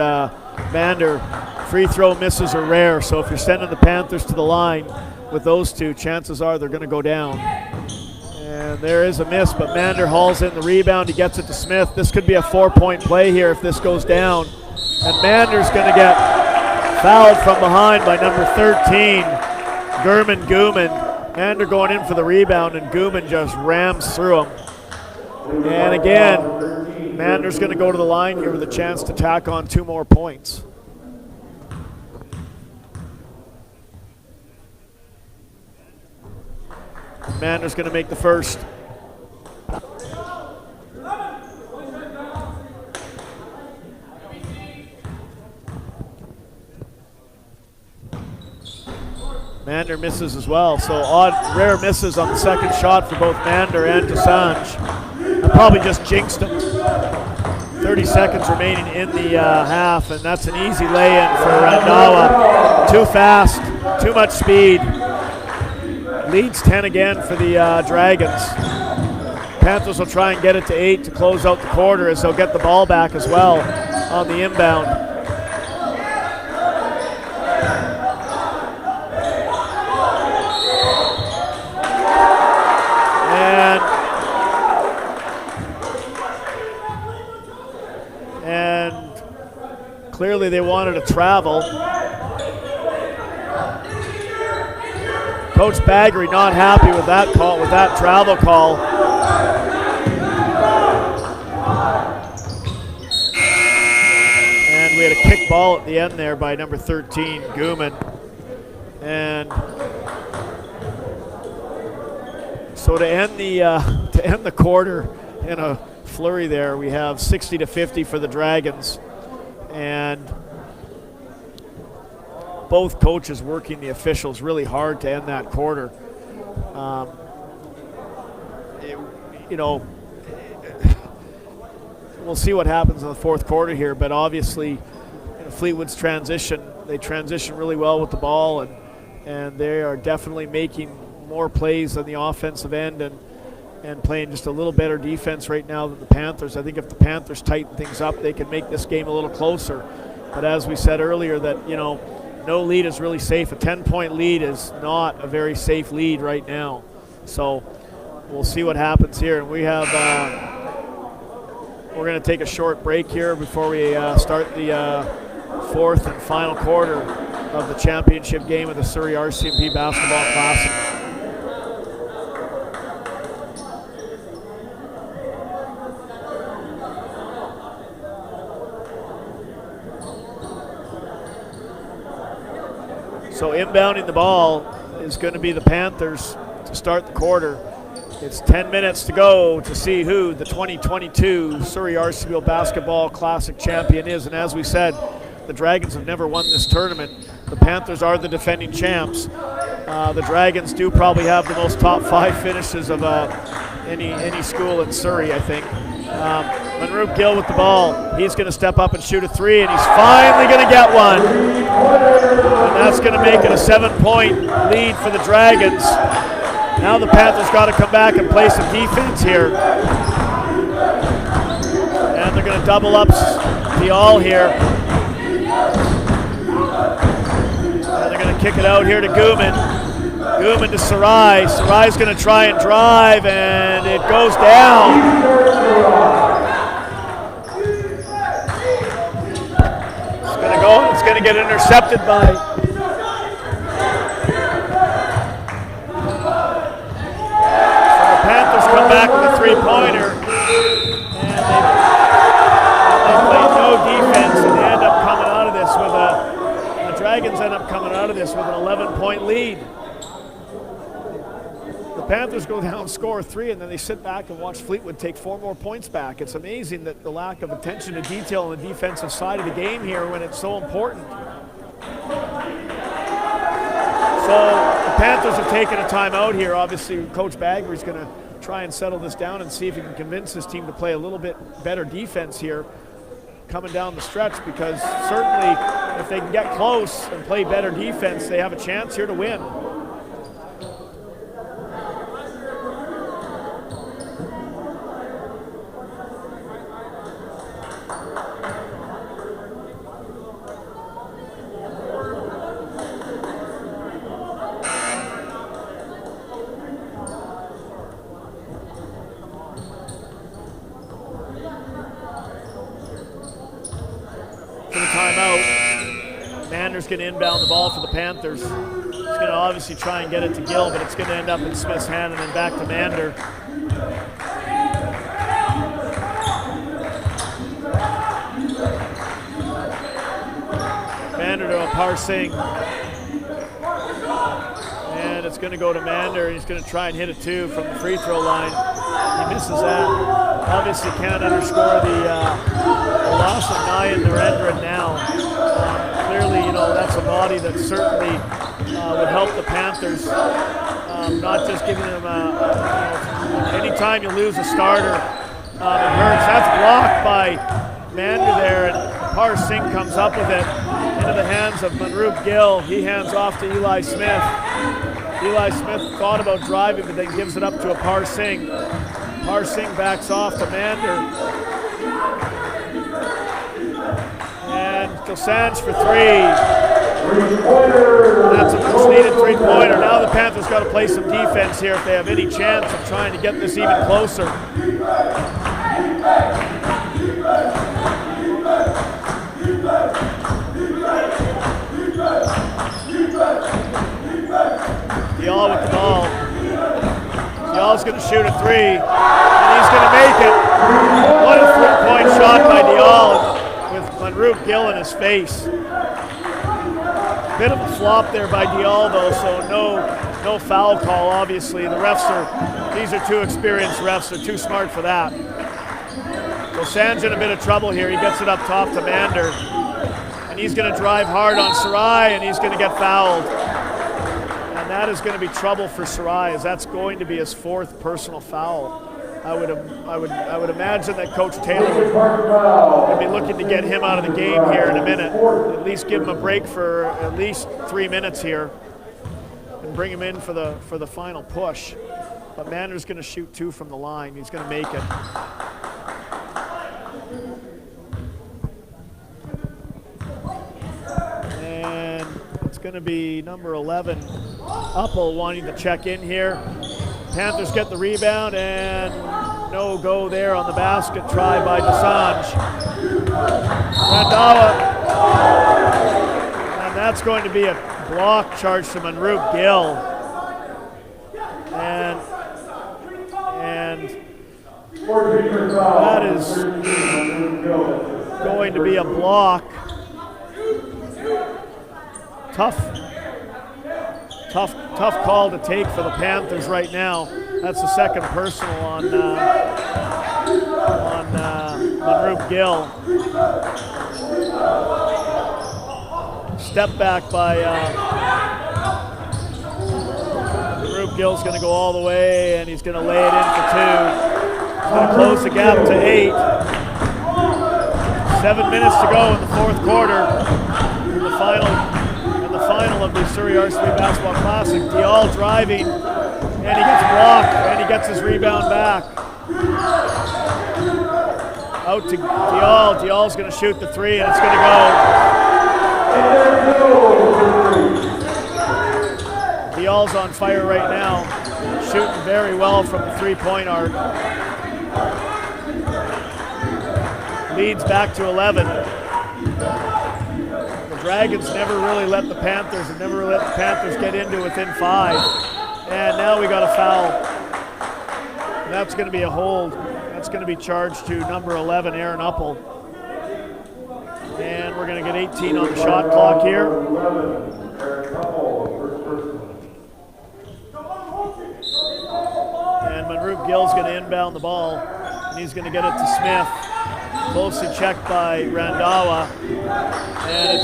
Mander, free throw misses are rare, so if you're sending the Panthers to the line with those two, chances are they're going to go down. And there is a miss, but Mander hauls in the rebound. He gets it to Smith. This could be a 4-point play here if this goes down. And Mander's going to get fouled from behind by number 13, Gurman Gooman. Mander going in for the rebound, and Gooman just rams through him. And again, Mander's going to go to the line here with a chance to tack on 2 more points. Mander's going to make the first. Mander misses as well, so rare misses on the second shot for both Mander and Dosanjh. I probably just jinxed him. 30 seconds remaining in the half, and that's an easy lay-in for Nawa. Too fast, too much speed. Leads 10 again for the Dragons. Panthers will try and get it to 8 to close out the quarter, as they'll get the ball back as well on the inbound. And clearly they wanted to travel. Coach Baggery not happy with that call, with that travel call. And we had a kick ball at the end there by number 13, Gooman. And so to end the quarter in a flurry there, we have 60-50 for the Dragons. And both coaches working the officials really hard to end that quarter. We'll see what happens in the fourth quarter here, but obviously Fleetwood's they transition really well with the ball, and they are definitely making more plays on the offensive end and playing just a little better defense right now than the Panthers. I think if the Panthers tighten things up, they can make this game a little closer. But as we said earlier, that no lead is really safe. A 10-point lead is not a very safe lead right now. So we'll see what happens here. And we have we're going to take a short break here before we start the fourth and final quarter of the championship game of the Surrey RCMP Basketball Classic. So inbounding the ball is going to be the Panthers to start the quarter. It's 10 minutes to go to see who the 2022 Surrey RCMP Basketball Classic champion is. And as we said, the Dragons have never won this tournament. The Panthers are the defending champs. The Dragons do probably have the most top 5 finishes of any school in Surrey, I think. Monroe Gill with the ball. He's going to step up and shoot a 3, and he's finally going to get one. And that's going to make it a 7-point lead for the Dragons. Now the Panthers got to come back and play some defense here. And they're going to double up the all here. And they're going to kick it out here to Gooman. Gooman to Sarai. Sarai's going to try and drive, and it goes down. It's going to get intercepted by come back with a 3-pointer, and they play no defense, and they end up coming out of this with the Dragons end up coming out of this with an 11-point lead. The Panthers go down, score 3, and then they sit back and watch Fleetwood take 4 more points back. It's amazing that the lack of attention to detail on the defensive side of the game here when it's so important. So the Panthers have taken a timeout here. Obviously, Coach Baggery's going to try and settle this down and see if he can convince his team to play a little bit better defense here coming down the stretch, because certainly if they can get close and play better defense, they have a chance here to win. Going to inbound the ball for the Panthers. He's going to obviously try and get it to Gill, but it's going to end up in Smith's hand and then back to Mander. Mander to Apar Singh. And it's going to go to Mander. He's going to try and hit a 2 from the free throw line. He misses that. Obviously can't underscore the loss of Nye and Narendra now. Clearly, that's a body that certainly would help the Panthers. Not just giving them anytime you lose a starter, it hurts. That's blocked by Mander there, and Par Singh comes up with it into the hands of Manroop Gill. He hands off to Eli Smith. Eli Smith thought about driving, but then gives it up to Apar Singh. Parsing backs off to Mander. And Dosanjh for three. That's a much needed three-pointer. Now the Panthers got to play some defense here if they have any chance of trying to get this even closer. Dial with the ball. Dial's going to shoot a three, and he's going to make it. What a three-point shot by Dial with Manroop Gill in his face. Bit of a flop there by Dial though, so no foul call, obviously. These are too experienced refs, they're too smart for that. Dosanjh in a bit of trouble here. He gets it up top to Mander. And he's going to drive hard on Sarai, and he's going to get fouled. And that is going to be trouble for Sarai, as that's going to be his fourth personal foul. I would imagine that Coach Taylor would be looking to get him out of the game here in a minute. At least give him a break for at least 3 minutes here, and bring him in for the final push. But Mander's going to shoot two from the line. He's going to make it. And it's going to be number 11, Uppel, wanting to check in here. Panthers get the rebound, and no go there on the basket try by Dosanjh. Randhawa, and that's going to be a block charge to Manroop Gill. And that is going to be a block. Tough call to take for the Panthers right now. That's the second personal on Manroop Gill. Step back by Manroop Gill's going to go all the way, and he's going to lay it in for two. He's going to close the gap to 8. 7 minutes to go in the fourth quarter. In the final of the Surrey RCMP Basketball Classic. Dial driving, and he gets blocked, and he gets his rebound back. Out to Dial. Dial's going to shoot the three, and it's going to go. Dial's on fire right now, shooting very well from the three-point arc. Leads back to 11. Dragons never really let the Panthers get into within 5. And now we got a foul. That's going to be a hold. That's going to be charged to number 11, Aaron Uppel. And we're going to get 18 on the shot clock here. And Manroop Gill's going to inbound the ball, and he's going to get it to Smith. Closely checked by Randhawa, and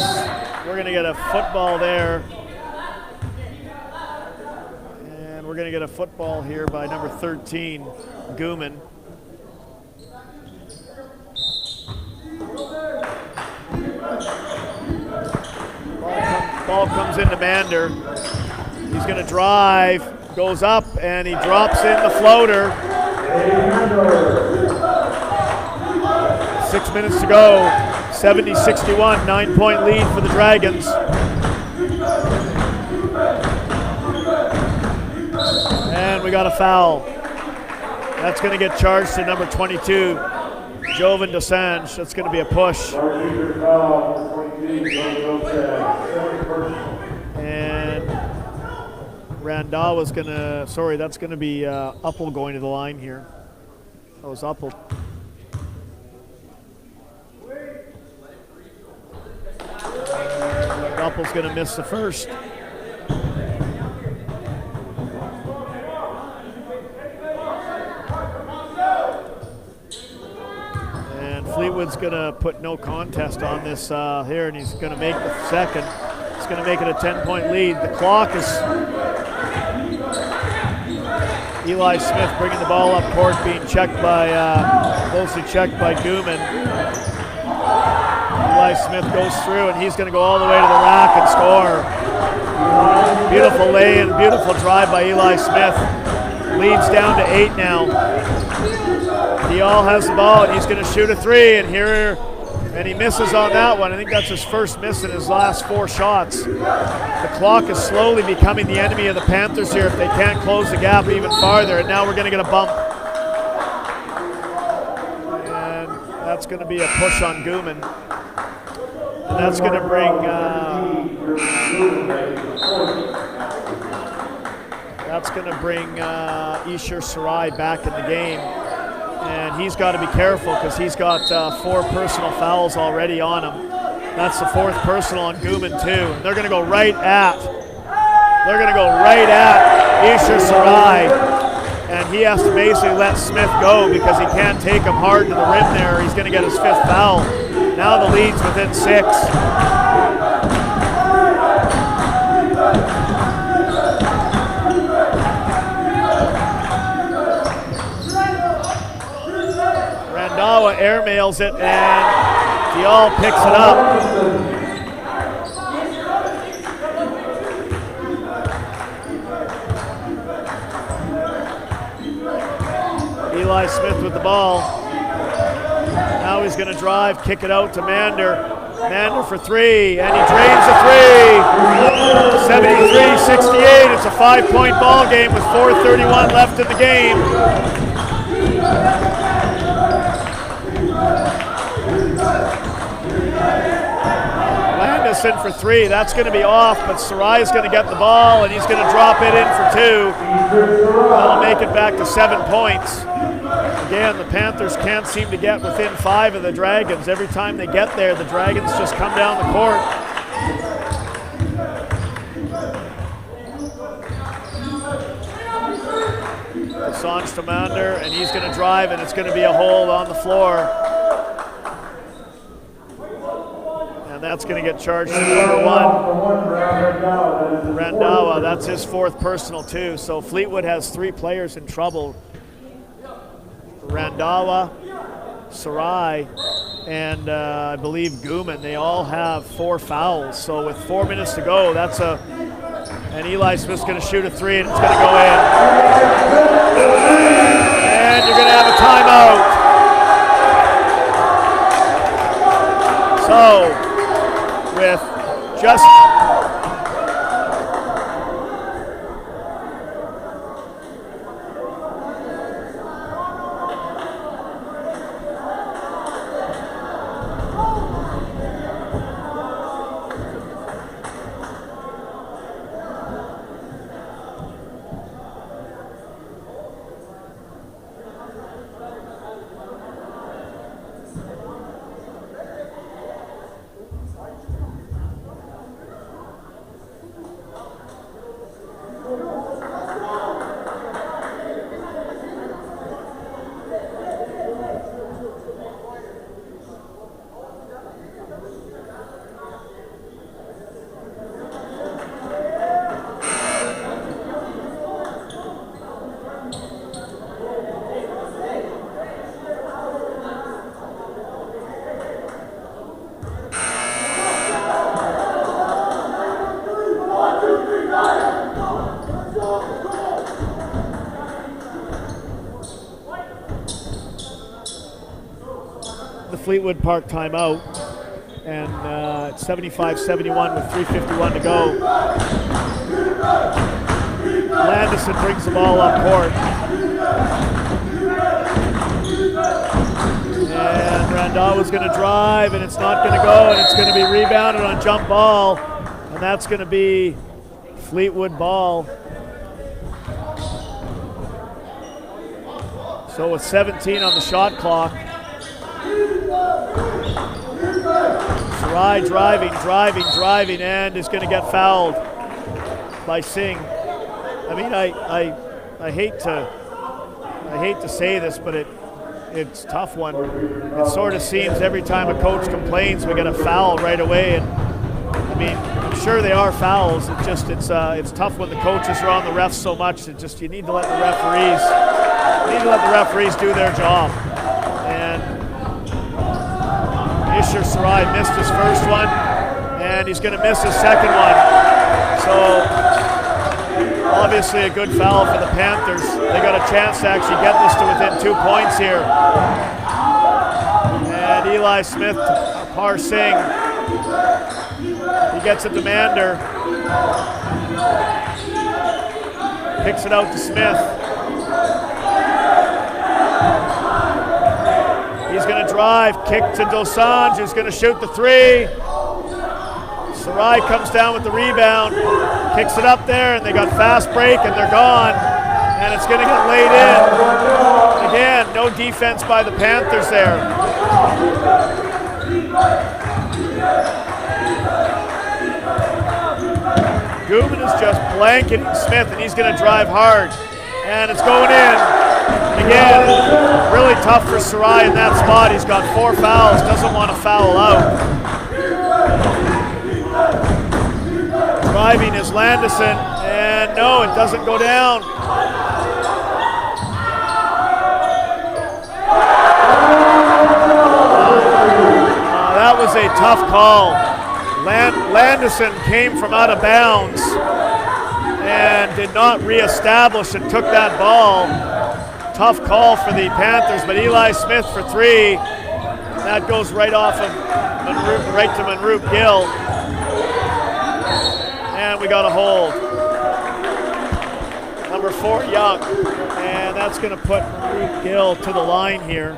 we're going to get a football there. And we're going to get a football here by number 13, Gooman. Ball comes into Mander. He's going to drive, goes up, and he drops in the floater. 6 minutes to go, 70-61, 9-point lead for the Dragons. And we got a foul. That's going to get charged to number 22, Jovan Dosanjh. That's going to be a push. And Randhawa's going to, that's going to be Uppel going to the line here. That was Uppel. Uppel's going to miss the first. And Fleetwood's going to put no contest on this here, and he's going to make the second. He's going to make it a 10-point lead. The clock is Eli Smith bringing the ball up court, being checked by, closely checked by Gooman. Eli Smith goes through, and he's going to go all the way to the rack and score. Beautiful lay-in, beautiful drive by Eli Smith. Leads down to 8 now. Dial has the ball, and he's going to shoot a three, and he misses on that one. I think that's his first miss in his last 4 shots. The clock is slowly becoming the enemy of the Panthers here if they can't close the gap even farther, and now we're going to get a bump. And that's going to be a push on Gooman. And that's going to bring Ishir Sarai back in the game. And he's got to be careful because he's got 4 personal fouls already on him. That's the 4th personal on Gooman too. And they're going to go right at Ishir Sarai. And he has to basically let Smith go because he can't take him hard to the rim there. He's going to get his 5th foul. Now the lead's within 6. Randawa airmails it, and Dial picks it up. Eli Smith with the ball. Now he's going to drive, kick it out to Mander. Mander for 3, and he drains the 3. 73-68. It's a 5-point ball game with 4:31 left in the game. In for 3, that's going to be off, but Sarai is going to get the ball, and he's going to drop it in for 2. That'll make it back to 7 points. Again, the Panthers can't seem to get within 5 of the Dragons. Every time they get there, the Dragons just come down the court. Assange to Mander, and he's going to drive, and it's going to be a hold on the floor. That's going to get charged to number 1. Randawa, that's his 4th personal too. So Fleetwood has 3 players in trouble. Randawa, Sarai, and I believe Gooman. They all have 4 fouls. So with 4 minutes to go, and Eli Smith's going to shoot a 3, and it's going to go in. And you're going to have a timeout. So, with just Fleetwood Park timeout, and it's 75-71 with 3:51 to go. Landison brings the ball up court, and Randawa's going to drive, and it's not going to go, and it's going to be rebounded on jump ball, and that's going to be Fleetwood ball. So with 17 on the shot clock, Sarai driving, and is going to get fouled by Singh. I mean, I hate to say this, but it's a tough one. It sort of seems every time a coach complains, we get a foul right away. And I mean, I'm sure they are fouls. It's tough when the coaches are on the refs so much. You need to let the referees do their job. And Ishir Sarai missed his first one, and he's going to miss his second one. So obviously a good foul for the Panthers. They got a chance to actually get this to within 2 points here. And Eli Smith to Par Singh. He gets a demander. Kicks it out to Smith. He's going to drive, kick to Dosanjh, who's going to shoot the three. Sarai comes down with the rebound, kicks it up there, and they got fast break, and they're gone. And it's going to get laid in. Again, no defense by the Panthers there. Gubin is just blanketing Smith, and he's going to drive hard. And it's going in. And again, really tough for Sarai in that spot. He's got 4 fouls, doesn't want to foul out. Driving is Landison, and no, it doesn't go down. That was a tough call. Landison came from out of bounds and did not reestablish and took that ball. Tough call for the Panthers, but Eli Smith for 3. That goes right off of right to Manroop Gill. And we got a hold. Number 4, Young. And that's going to put Manroop Gill to the line here.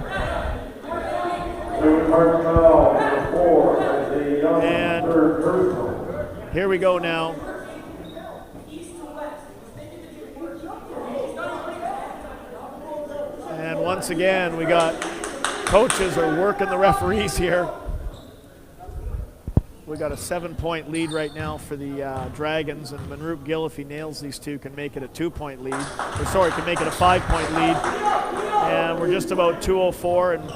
And here we go now. And once again, we got coaches are working the referees here. We got a 7-point lead right now for the Dragons, and Manroop Gill, if he nails these two, can make it a 2-point lead. Or sorry, can make it a 5-point lead. And we're just about 2:04, and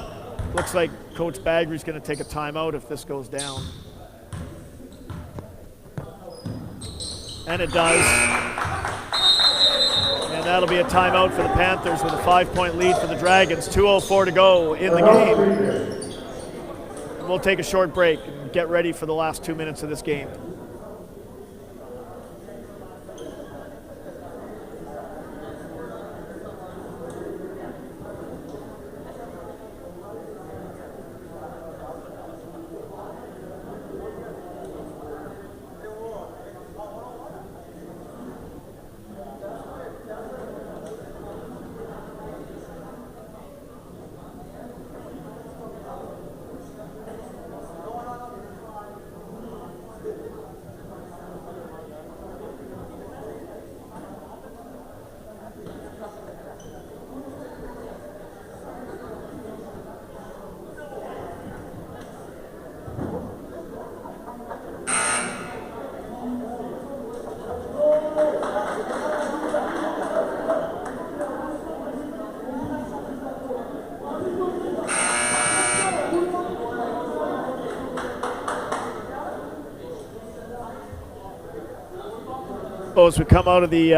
looks like Coach Bagry's going to take a timeout if this goes down. And it does. And that'll be a timeout for the Panthers with a 5-point lead for the Dragons. 2:04 to go in the game. We'll take a short break and get ready for the last 2 minutes of this game. As we come out of the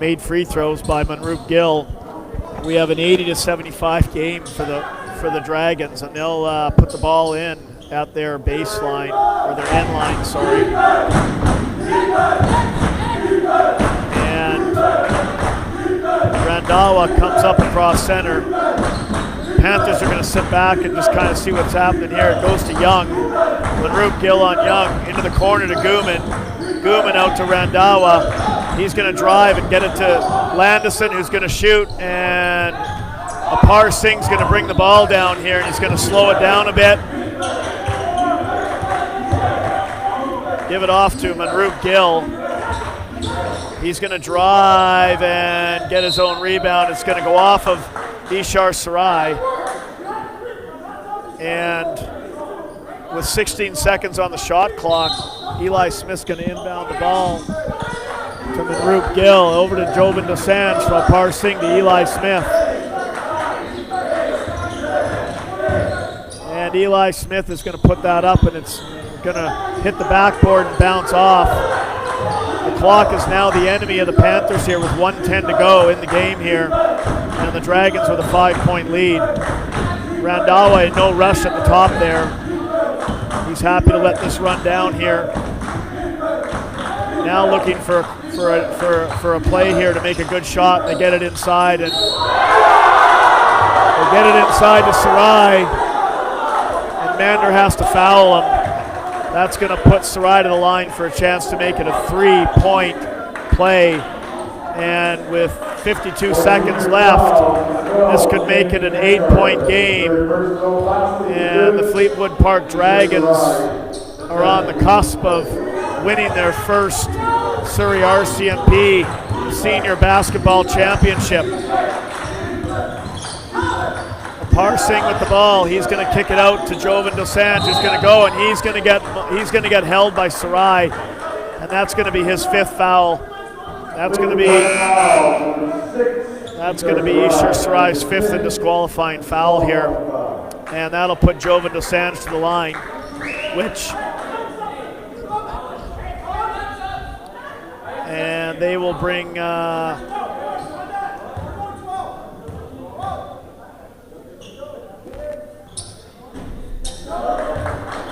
made free throws by Manroop Gill, we have an 80-75 game for the Dragons, and they'll put the ball in at their baseline, or their end line, sorry. And Randhawa comes up across center. Panthers are going to sit back and just kind of see what's happening here. It goes to Young. Manroop Gill on Young, into the corner to Guman. Guman out to Randhawa. He's going to drive and get it to Landison, who's going to shoot, and Par Singh's going to bring the ball down here, and he's going to slow it down a bit. Give it off to Manroop Gill. He's going to drive and get his own rebound. It's going to go off of Ishar Sarai. And with 16 seconds on the shot clock, Eli Smith's going to inbound the ball to Manroop Gill, over to Jobin Dosanjh from Par Singh to Eli Smith. And Eli Smith is going to put that up, and it's going to hit the backboard and bounce off. The clock is now the enemy of the Panthers here with 1:10 to go in the game here, and the Dragons with a 5-point lead. Randhawa in no rush at the top there. He's happy to let this run down here. Now looking for for a play here to make a good shot. They get it inside, and they get it inside to Sarai, and Mander has to foul him. That's going to put Sarai to the line for a chance to make it a 3-point play. And with 52 seconds left, this could make it an 8-point game. And the Fleetwood Park Dragons are on the cusp of winning their first Surrey RCMP Senior Basketball Championship. Parsing with the ball. He's going to kick it out to Jovan Dosanjh, who's going to go, and he's going to get held by Sarai, and that's going to be his 5th foul. That's going to be Ishar Sarai's 5th and disqualifying foul here, and that'll put Jovan Dosanjh to the line, and they will bring.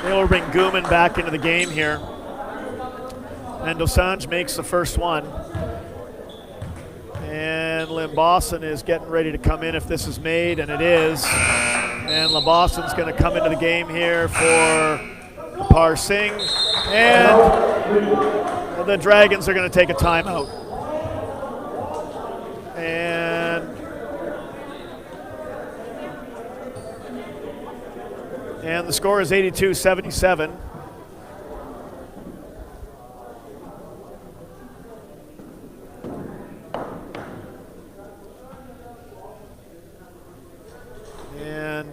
They will bring Gooman back into the game here. And Dosanjh makes the first one. And Limbosson is getting ready to come in if this is made, and it is. And Limbosson's going to come into the game here for Parsing. And the Dragons are going to take a timeout. And the score is 82-77. And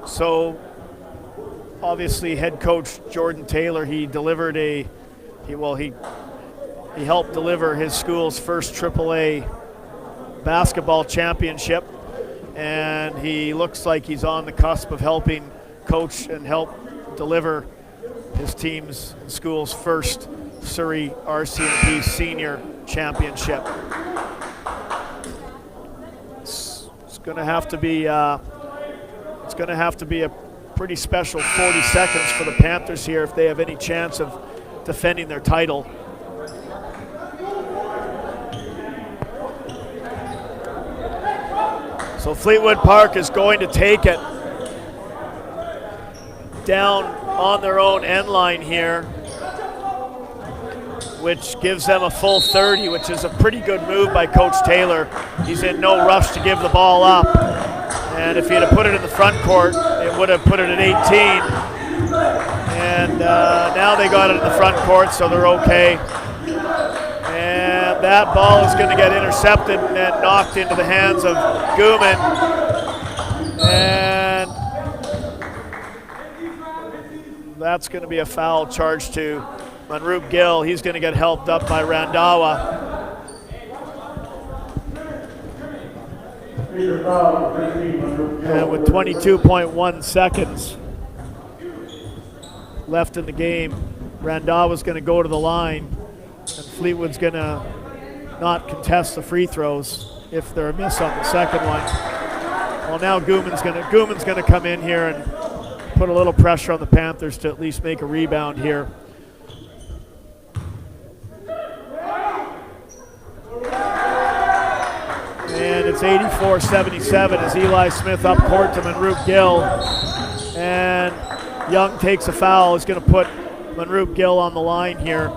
so obviously head coach Jordan Taylor, he helped deliver his school's first AAA basketball championship, and he looks like he's on the cusp of helping coach and help deliver his team's school's first Surrey RCMP Senior Championship. It's going to have to be a pretty special 40 seconds for the Panthers here if they have any chance of defending their title. So Fleetwood Park is going to take it down on their own end line here, which gives them a full 30, which is a pretty good move by Coach Taylor. He's in no rush to give the ball up. And if he had put it in the front court, it would have put it at 18. And now they got it in the front court, so they're okay. And that ball is going to get intercepted and then knocked into the hands of Gooman. And that's going to be a foul charge to Manroop Gill. He's going to get helped up by Randhawa. And with 22.1 seconds left in the game, Randhawa's going to go to the line, and Fleetwood's going to not contest the free throws if they're a miss on the second one. Well, now Gooman's going to come in here and put a little pressure on the Panthers to at least make a rebound here. And it's 84-77 as Eli Smith up court to Manroop Gill. And Young takes a foul. Is going to put Manroop Gill on the line here.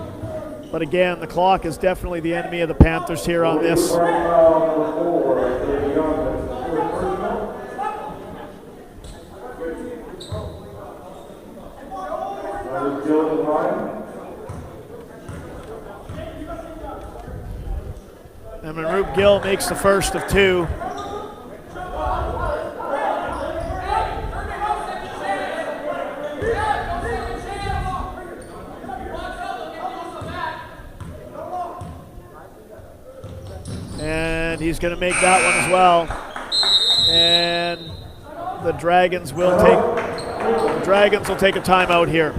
But again, the clock is definitely the enemy of the Panthers here on this. And Manroop Gill makes the first of two. And he's going to make that one as well. And the Dragons will take a timeout here.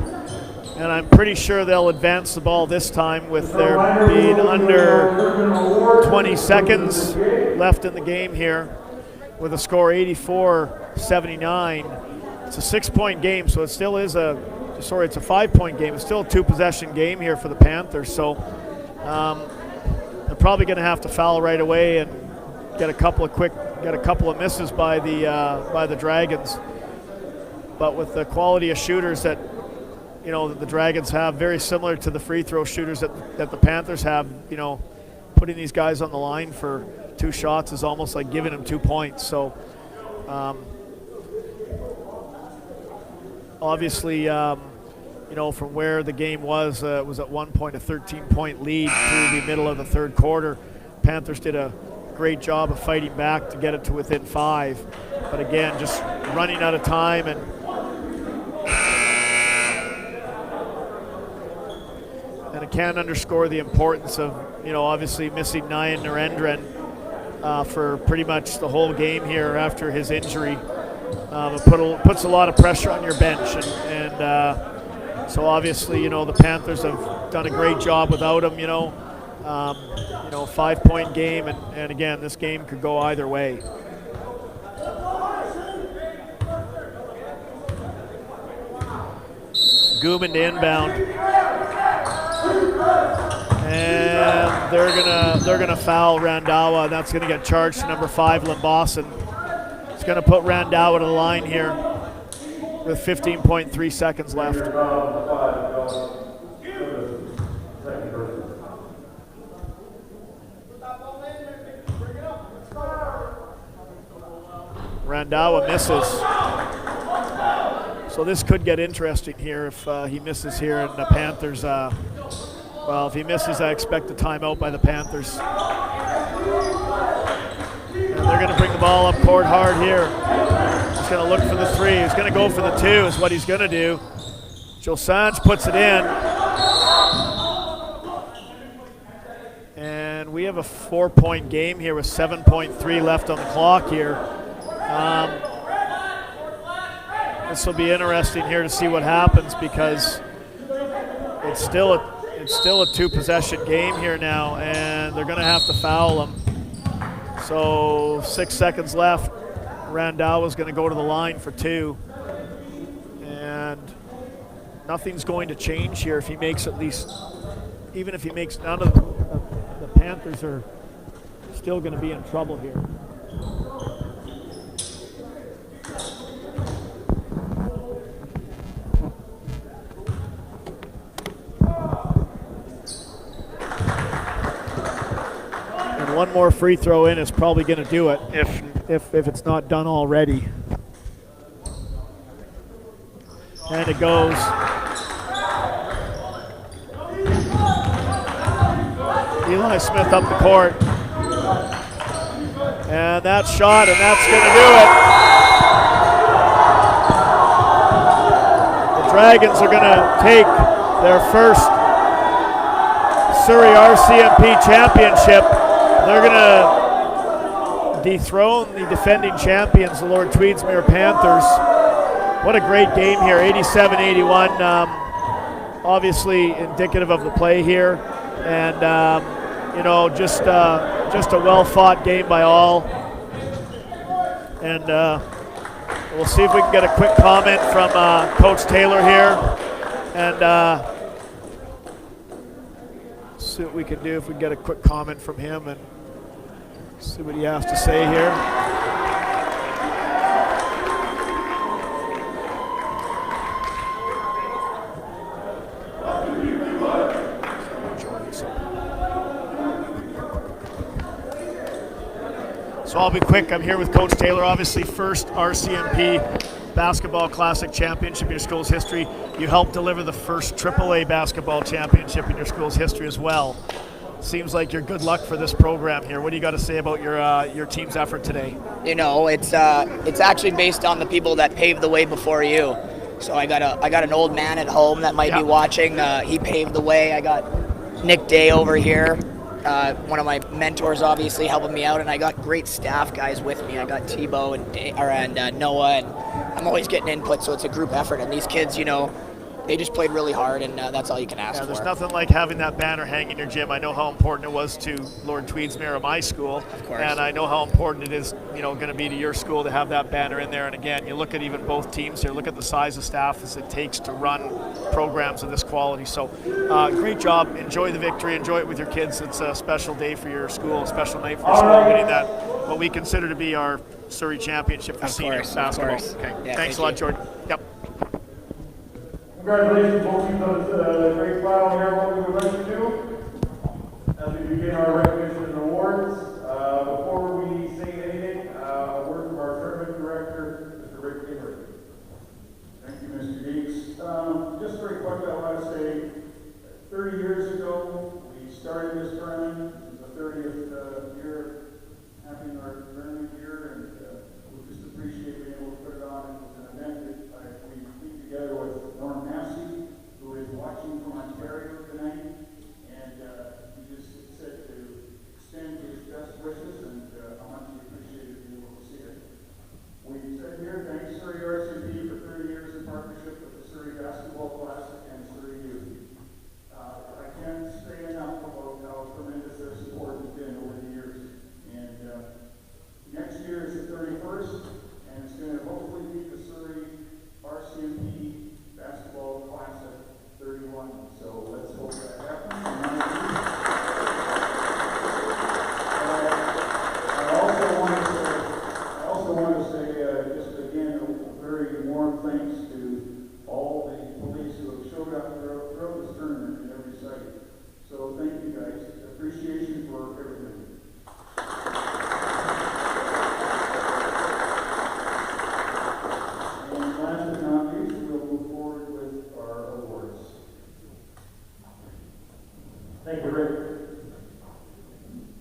And I'm pretty sure they'll advance the ball this time with their being under 20 seconds left in the game here with a score 84-79. It's a 6-point game, so it still is it's a 5-point game. It's still a 2-possession game here for the Panthers, so they're probably going to have to foul right away and get a couple of misses by the Dragons. But with the quality of shooters that the Dragons have, very similar to the free throw shooters that the Panthers have, putting these guys on the line for 2 shots is almost like giving them 2 points. So obviously, from where the game was, it was at one point a 13-point lead through the middle of the third quarter. Panthers did a great job of fighting back to get it to within 5. But again, just running out of time, and I can't underscore the importance of, obviously missing Nyan Narendran for pretty much the whole game here after his injury. It puts a lot of pressure on your bench, and so obviously, the Panthers have done a great job without him. 5-point game, and again, this game could go either way. Guman to inbound, and they're gonna foul Randawa, and that's gonna get charged to number 5, Limbausen. It's gonna put Randawa to the line here with 15.3 seconds left. Randawa misses. So this could get interesting here if he misses here, and the Panthers, if he misses, I expect a timeout by the Panthers. And they're going to bring the ball up court hard here. He's going to look for the 3. He's going to go for the 2 is what he's going to do. Joe Sanch puts it in. And we have a 4-point game here with 7.3 left on the clock here. This will be interesting here to see what happens, because it's still a 2-possession game here now, and they're going to have to foul him. So 6 seconds left. Randawa is going to go to the line for 2, and nothing's going to change here if he makes at least, even if he makes none of the Panthers are still going to be in trouble here. One more free throw in is probably going to do it if it's not done already. And it goes. Eli Smith up the court. And that shot, and that's going to do it. The Dragons are going to take their first Surrey RCMP championship. They're going to dethrone the defending champions, the Lord Tweedsmuir Panthers. What a great game here, 87-81. Obviously indicative of the play here, and just a well-fought game by all. And we'll see if we can get a quick comment from Coach Taylor here, and see what we can do if we can get a quick comment from him and see what he has to say here. So I'll be quick. I'm here with Coach Taylor, obviously first RCMP Basketball Classic Championship in your school's history. You helped deliver the first AAA Basketball Championship in your school's history as well. Seems like you're good luck for this program here. What do you got to say about your team's effort today? It's actually based on the people that paved the way before you. So I got an old man at home that might be watching. He paved the way. I got Nick Day over here, one of my mentors, obviously helping me out, and I got great staff guys with me. I got Tebow and Noah, and I'm always getting input. So it's a group effort, and these kids, they they just played really hard, and that's all you can ask Yeah, there's for. nothing like having that banner hanging in your gym. I know how important it was to Lord Tweedsmuir of my school, Of course. and I know how important it is, going to be to your school to have that banner in there. And again, you look at even both teams here. Look at the size of staff as it takes to run programs of this quality. So, great job. Enjoy the victory. Enjoy it with your kids. It's a special day for your school, a special night for your school, winning that what we consider to be our Surrey Championship for senior basketball. Okay. Yeah, Thanks a lot, Jordan. Yep. Congratulations, both teams, on this great final here. What we would like to do as we begin our recognition and awards. Before we say anything, a word from our tournament director, Mr. Rick Kingery. Thank you, Mr. Gates. Just very quickly, I want to say 30 years ago, we started this tournament. It was the 30th year having our tournament here, and we just appreciate being able to put it on. It was an event that we put together with Norm Massey, who is watching from Ontario tonight, and he just said to extend his best wishes and how much he appreciated being able to see it. We said here, thanks Surrey RCMP for 30 years in partnership with the Surrey Basketball Classic and Surrey Youth. I can't say enough about how tremendous their support has been over the years. And next year is the 31st, and it's going to hopefully be the Surrey RCMP Basketball Classic 31. So let's hope that happens. I also want to say just again a very warm thanks to all the police who have showed up throughout this tournament in every site. So thank you guys. Appreciation for everything. And last but not least, we'll move forward with our awards. Thank you, Rick.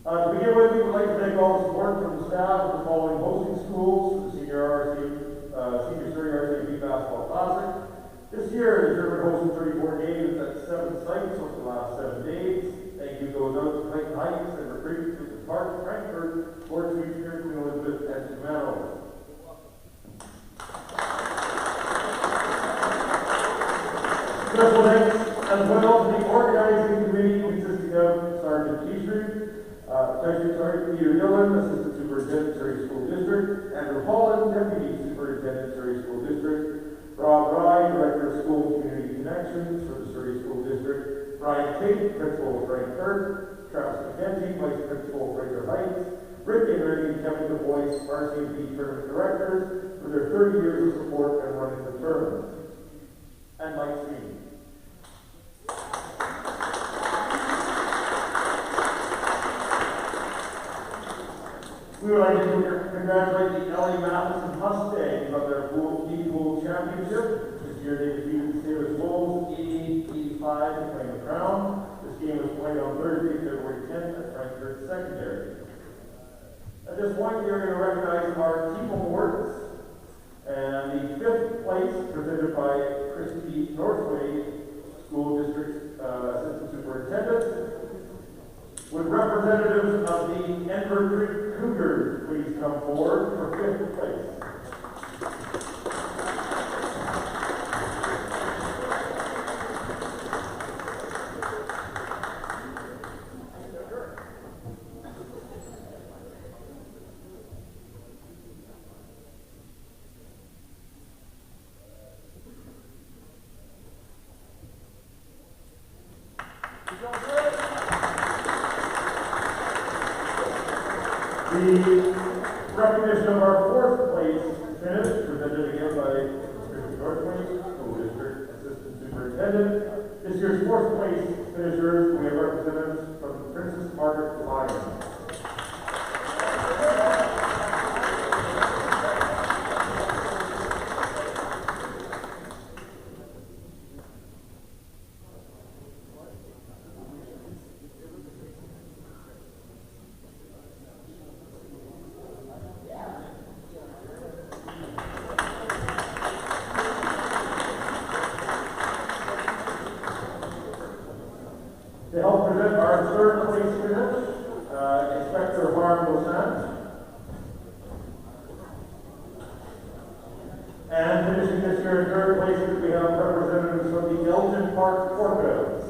To begin with, we would like to thank all the support from the staff of the following hosting schools for the Senior Surrey RCMP Basketball Classic. This year, the tournament hosted 34 games at 7 sites over the last 7 days. Thank you goes out to Clayton Heights and Recruit, Clifton Park, Frankfurt, Fort Tweedsmuir, Queen Elizabeth, and Toronto. Special thanks as well to the organizing committee consisting of Sergeant Peter Dillon, Assistant Superintendent, Surrey School District, Andrew Holland, Deputy Superintendent, Surrey School District, Rob Rye, Director of School and Community Connections for the Surrey School District, Brian Tate, Principal of Frank Kirk, Travis McKenzie, Vice Principal of Fraser Heights, Rick Ingram and Kevin DuBois, RCMP Tournament Directors, for their 30 years of support and running the tournament. And Mike Sweeney. We would like to congratulate the LA Matheson Mustangs on their Pool Championship. This year they defeated the Sailors Wolves 88-85 to claim the crown. This game was played on Thursday, February 10th at Frankfurt Secondary. At this point, we are going to recognize our team awards. And the 5th place presented by Christy Northway, School District Assistant Superintendent. Would representatives of the Enver Creek Cougars please come forward for 5th place? The recognition of our 4th place finish, presented again by Mr. Northway, School District Assistant Superintendent. This year's 4th place finishers, we have representatives from Princess Margaret Lions. To help present our 3rd place finish, Inspector Harm Losan. And finishing this year year in third place, we have representatives from the Elgin Park Corporates.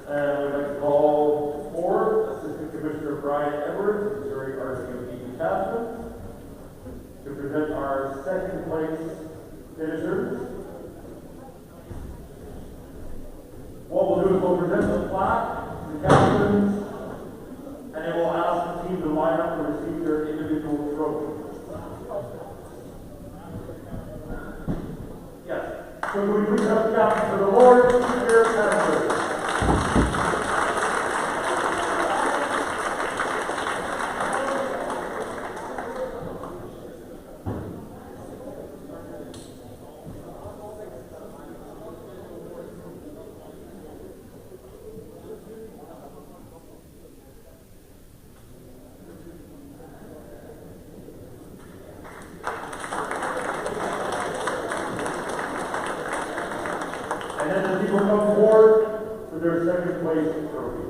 And we'd like to call forward Assistant Commissioner Brian Edwards, Missouri RCMP detachment, to present our second place finishers. What we'll do is we'll present the plaque, the captains, and then we'll ask the team to line up to receive their individual trophies. Yes. So can we please have the captains for the Lord, Spirit, and Word. And then the people come forward for their second place trophy.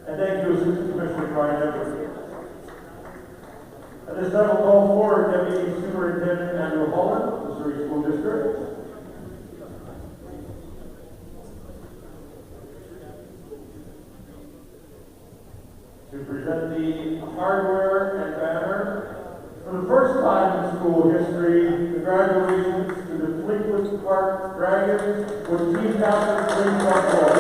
And thank you, Assistant Commissioner Brian Edwards. At this time, we'll call forward Deputy Superintendent Andrew Holland, Missouri School District. To present the hardware and banner. For the first time in school history, congratulations to the Fleetwood Park Dragons with team captain Lee Buckle.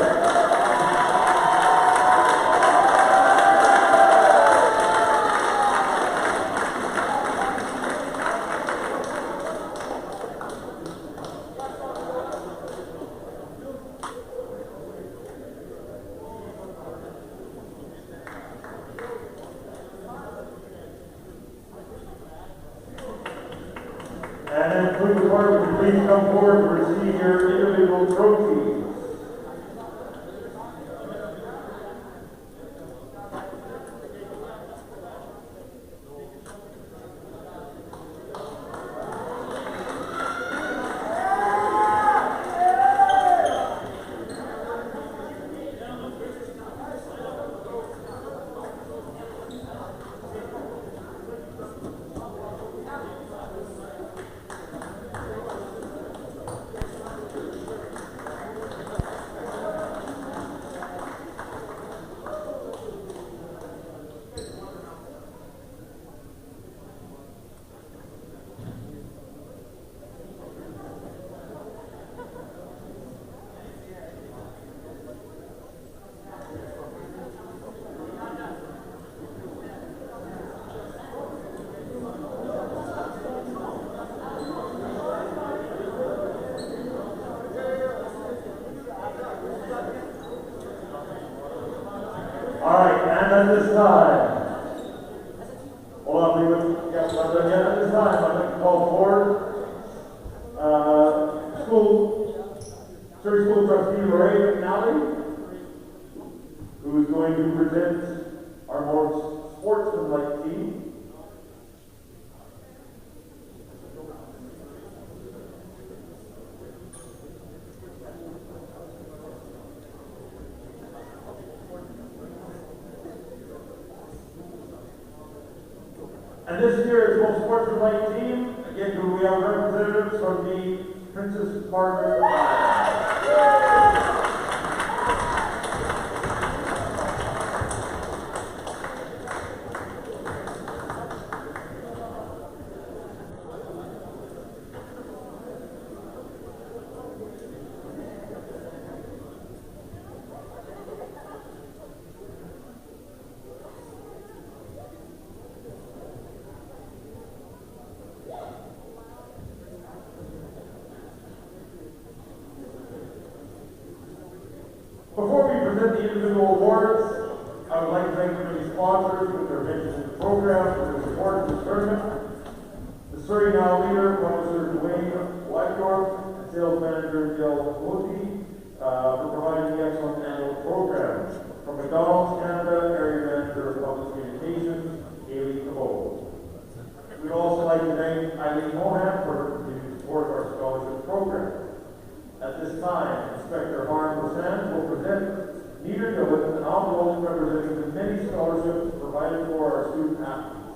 And then police department, please come forward to receive your individual trophies. All right, and at this time, hold on, yes, at this time, I'd like to call forward Surrey School Trustee Ray McNally, who is going to present our more sportsmanlike team. And this year's most sportsmanlike team, again, do we have representatives from the Princess Margaret Lions? Before we present the individual awards, I would like to thank the sponsors for their mention in the program for their support of this tournament. The Surrey Now leader, Professor Dwayne Whitedorf, and sales manager Dale Woodby for providing the excellent annual program. From McDonald's Canada, area manager of public communications, Haley Cabot. We'd also like to thank Eileen Mohan for continuing support of our scholarship program. At this time, Inspector Harm Rosan will present Neither Dillon an envelope representing the many scholarships provided for our student athletes.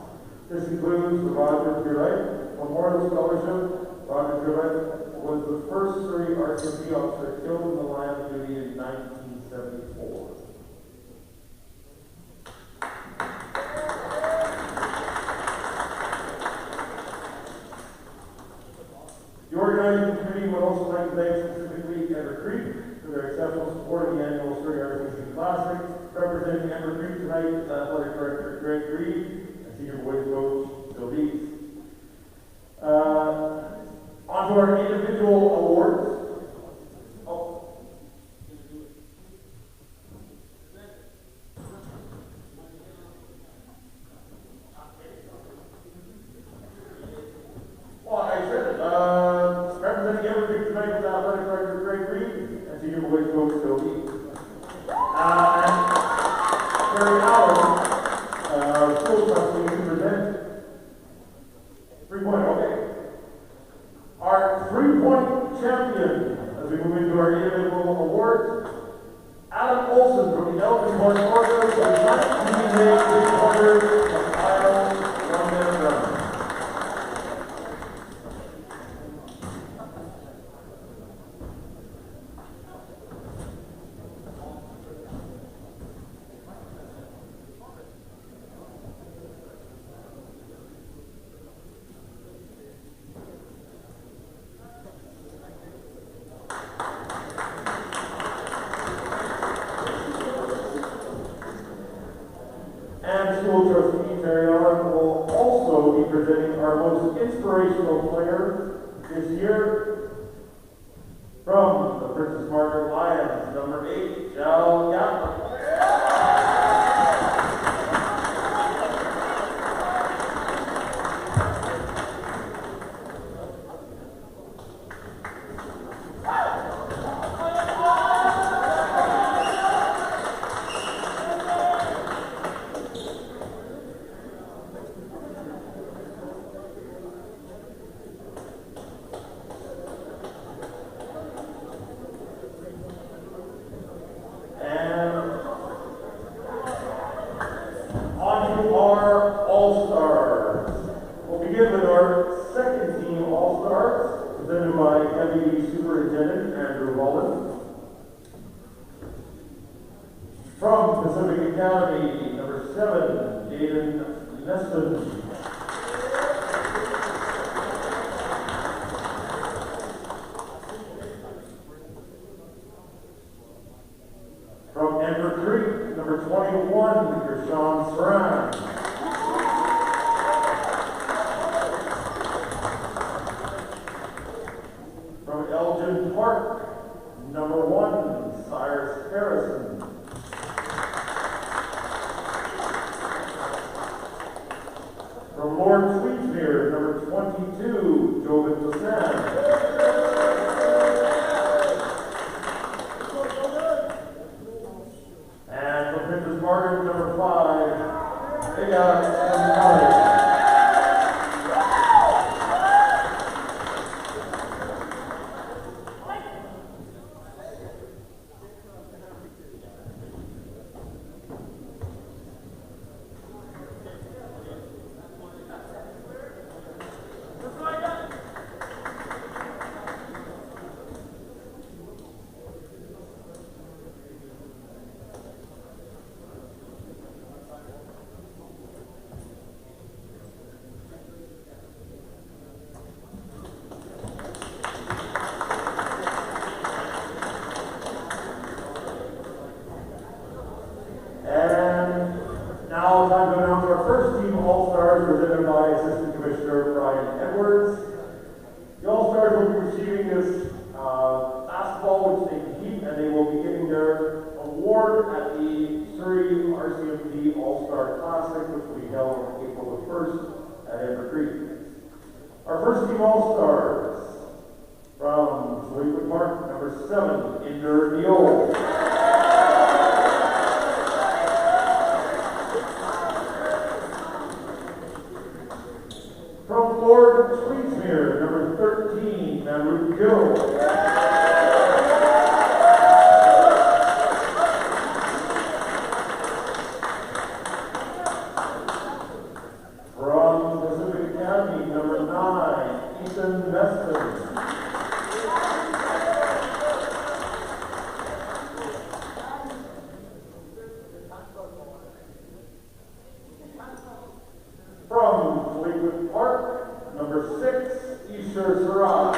This includes the Roger Burette Memorial Scholarship. Roger Burette was the first Surrey RCMP officer killed in the line of duty in 1974. The organizing committee would also like to thank specifically Ever Creek for their exceptional support of the annual Surrey RCMP Classic. Representing Ever Creek tonight is Athletic Director Greg Reed and Senior Boys Coach Bill Dees. On to our individual awards. Well, I said it. Representing Ever Creek tonight is Athletic Director Greg Reed and Senior Boys Coach Bill Dees. And Terry Allen, school trustee, to present 3-point. Okay. Our 3-point champion, as we move into our individual awards, Adam Olson from the Elgin Horse Orcas, with 19 3-pointers of Iowa, 1-minute run. And school trustee Terry Allen will also be presenting our most inspirational player this year from the Princess Margaret Lions, number 8, Jal Yapper. From Pacific Academy, number 7, Jaden Neston. From Denver Creek, number 21, Krishan Saran. From Elgin Park, number 1, Cyrus Harrison. From Lord Sweetsmere, number 22, Jobin Basan. And from Princess Margaret, number 5, Vega College. now time to announce our first team All-Stars presented by Assistant Commissioner Brian Edwards. The All-Stars will be receiving this basketball which they compete, and they will be getting their award at the Surrey RCMP All-Star Classic, which will be held on April the 1st at Ember Creek. Our first team All-Stars from Fleetwood Park, number 7, Inder Neal. From Ford Tweedsmere, number 13, Ruth Gill. From Pacific Academy, number 9, Ethan Meston. From Fleetwood Park, number 6, Isher Sarai.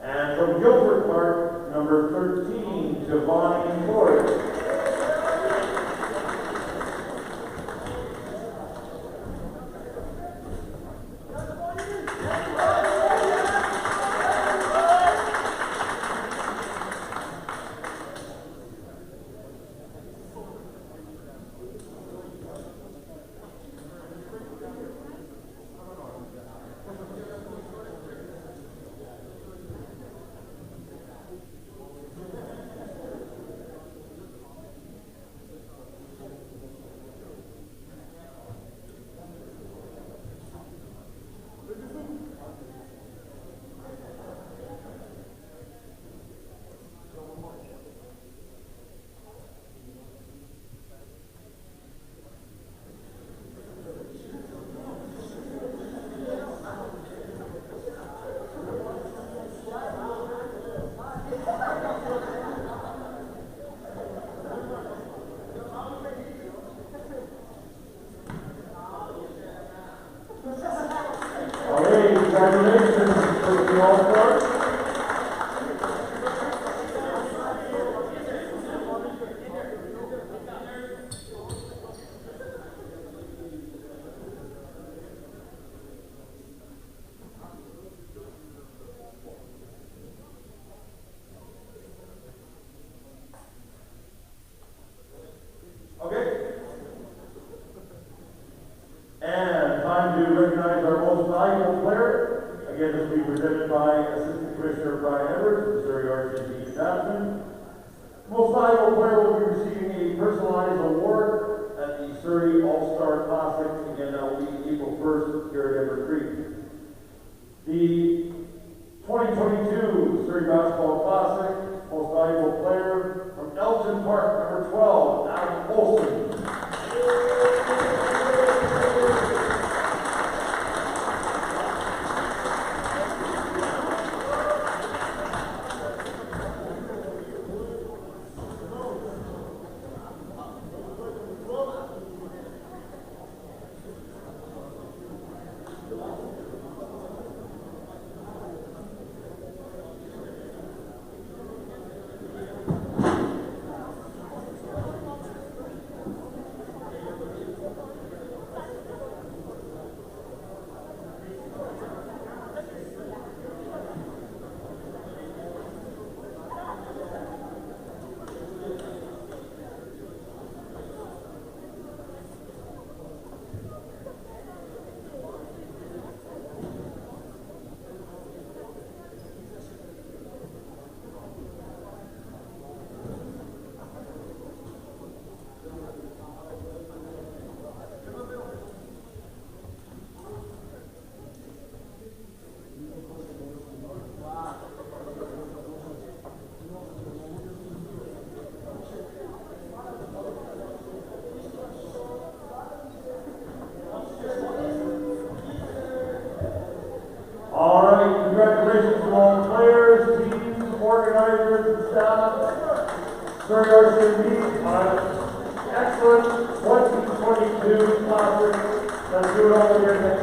And from Guilford Park, number 13, Devani Floyd. Congratulations to the All-Stars. Okay. And time to recognize our most valuable player. Again, this will be presented by Assistant Commissioner Brian Edwards, Surrey RCMP Captain. Most valuable player will be receiving a personalized award at the Surrey All-Star Classic. Again, that will be April 1st here at Ember Creek. The 2022 Surrey Basketball Classic, most valuable player from Elton Park, number 12, Adam Olson. Congratulations to all the players, teams, organizers, and staff. Surrey RCMP on an excellent 2022 classic. Let's do it all again next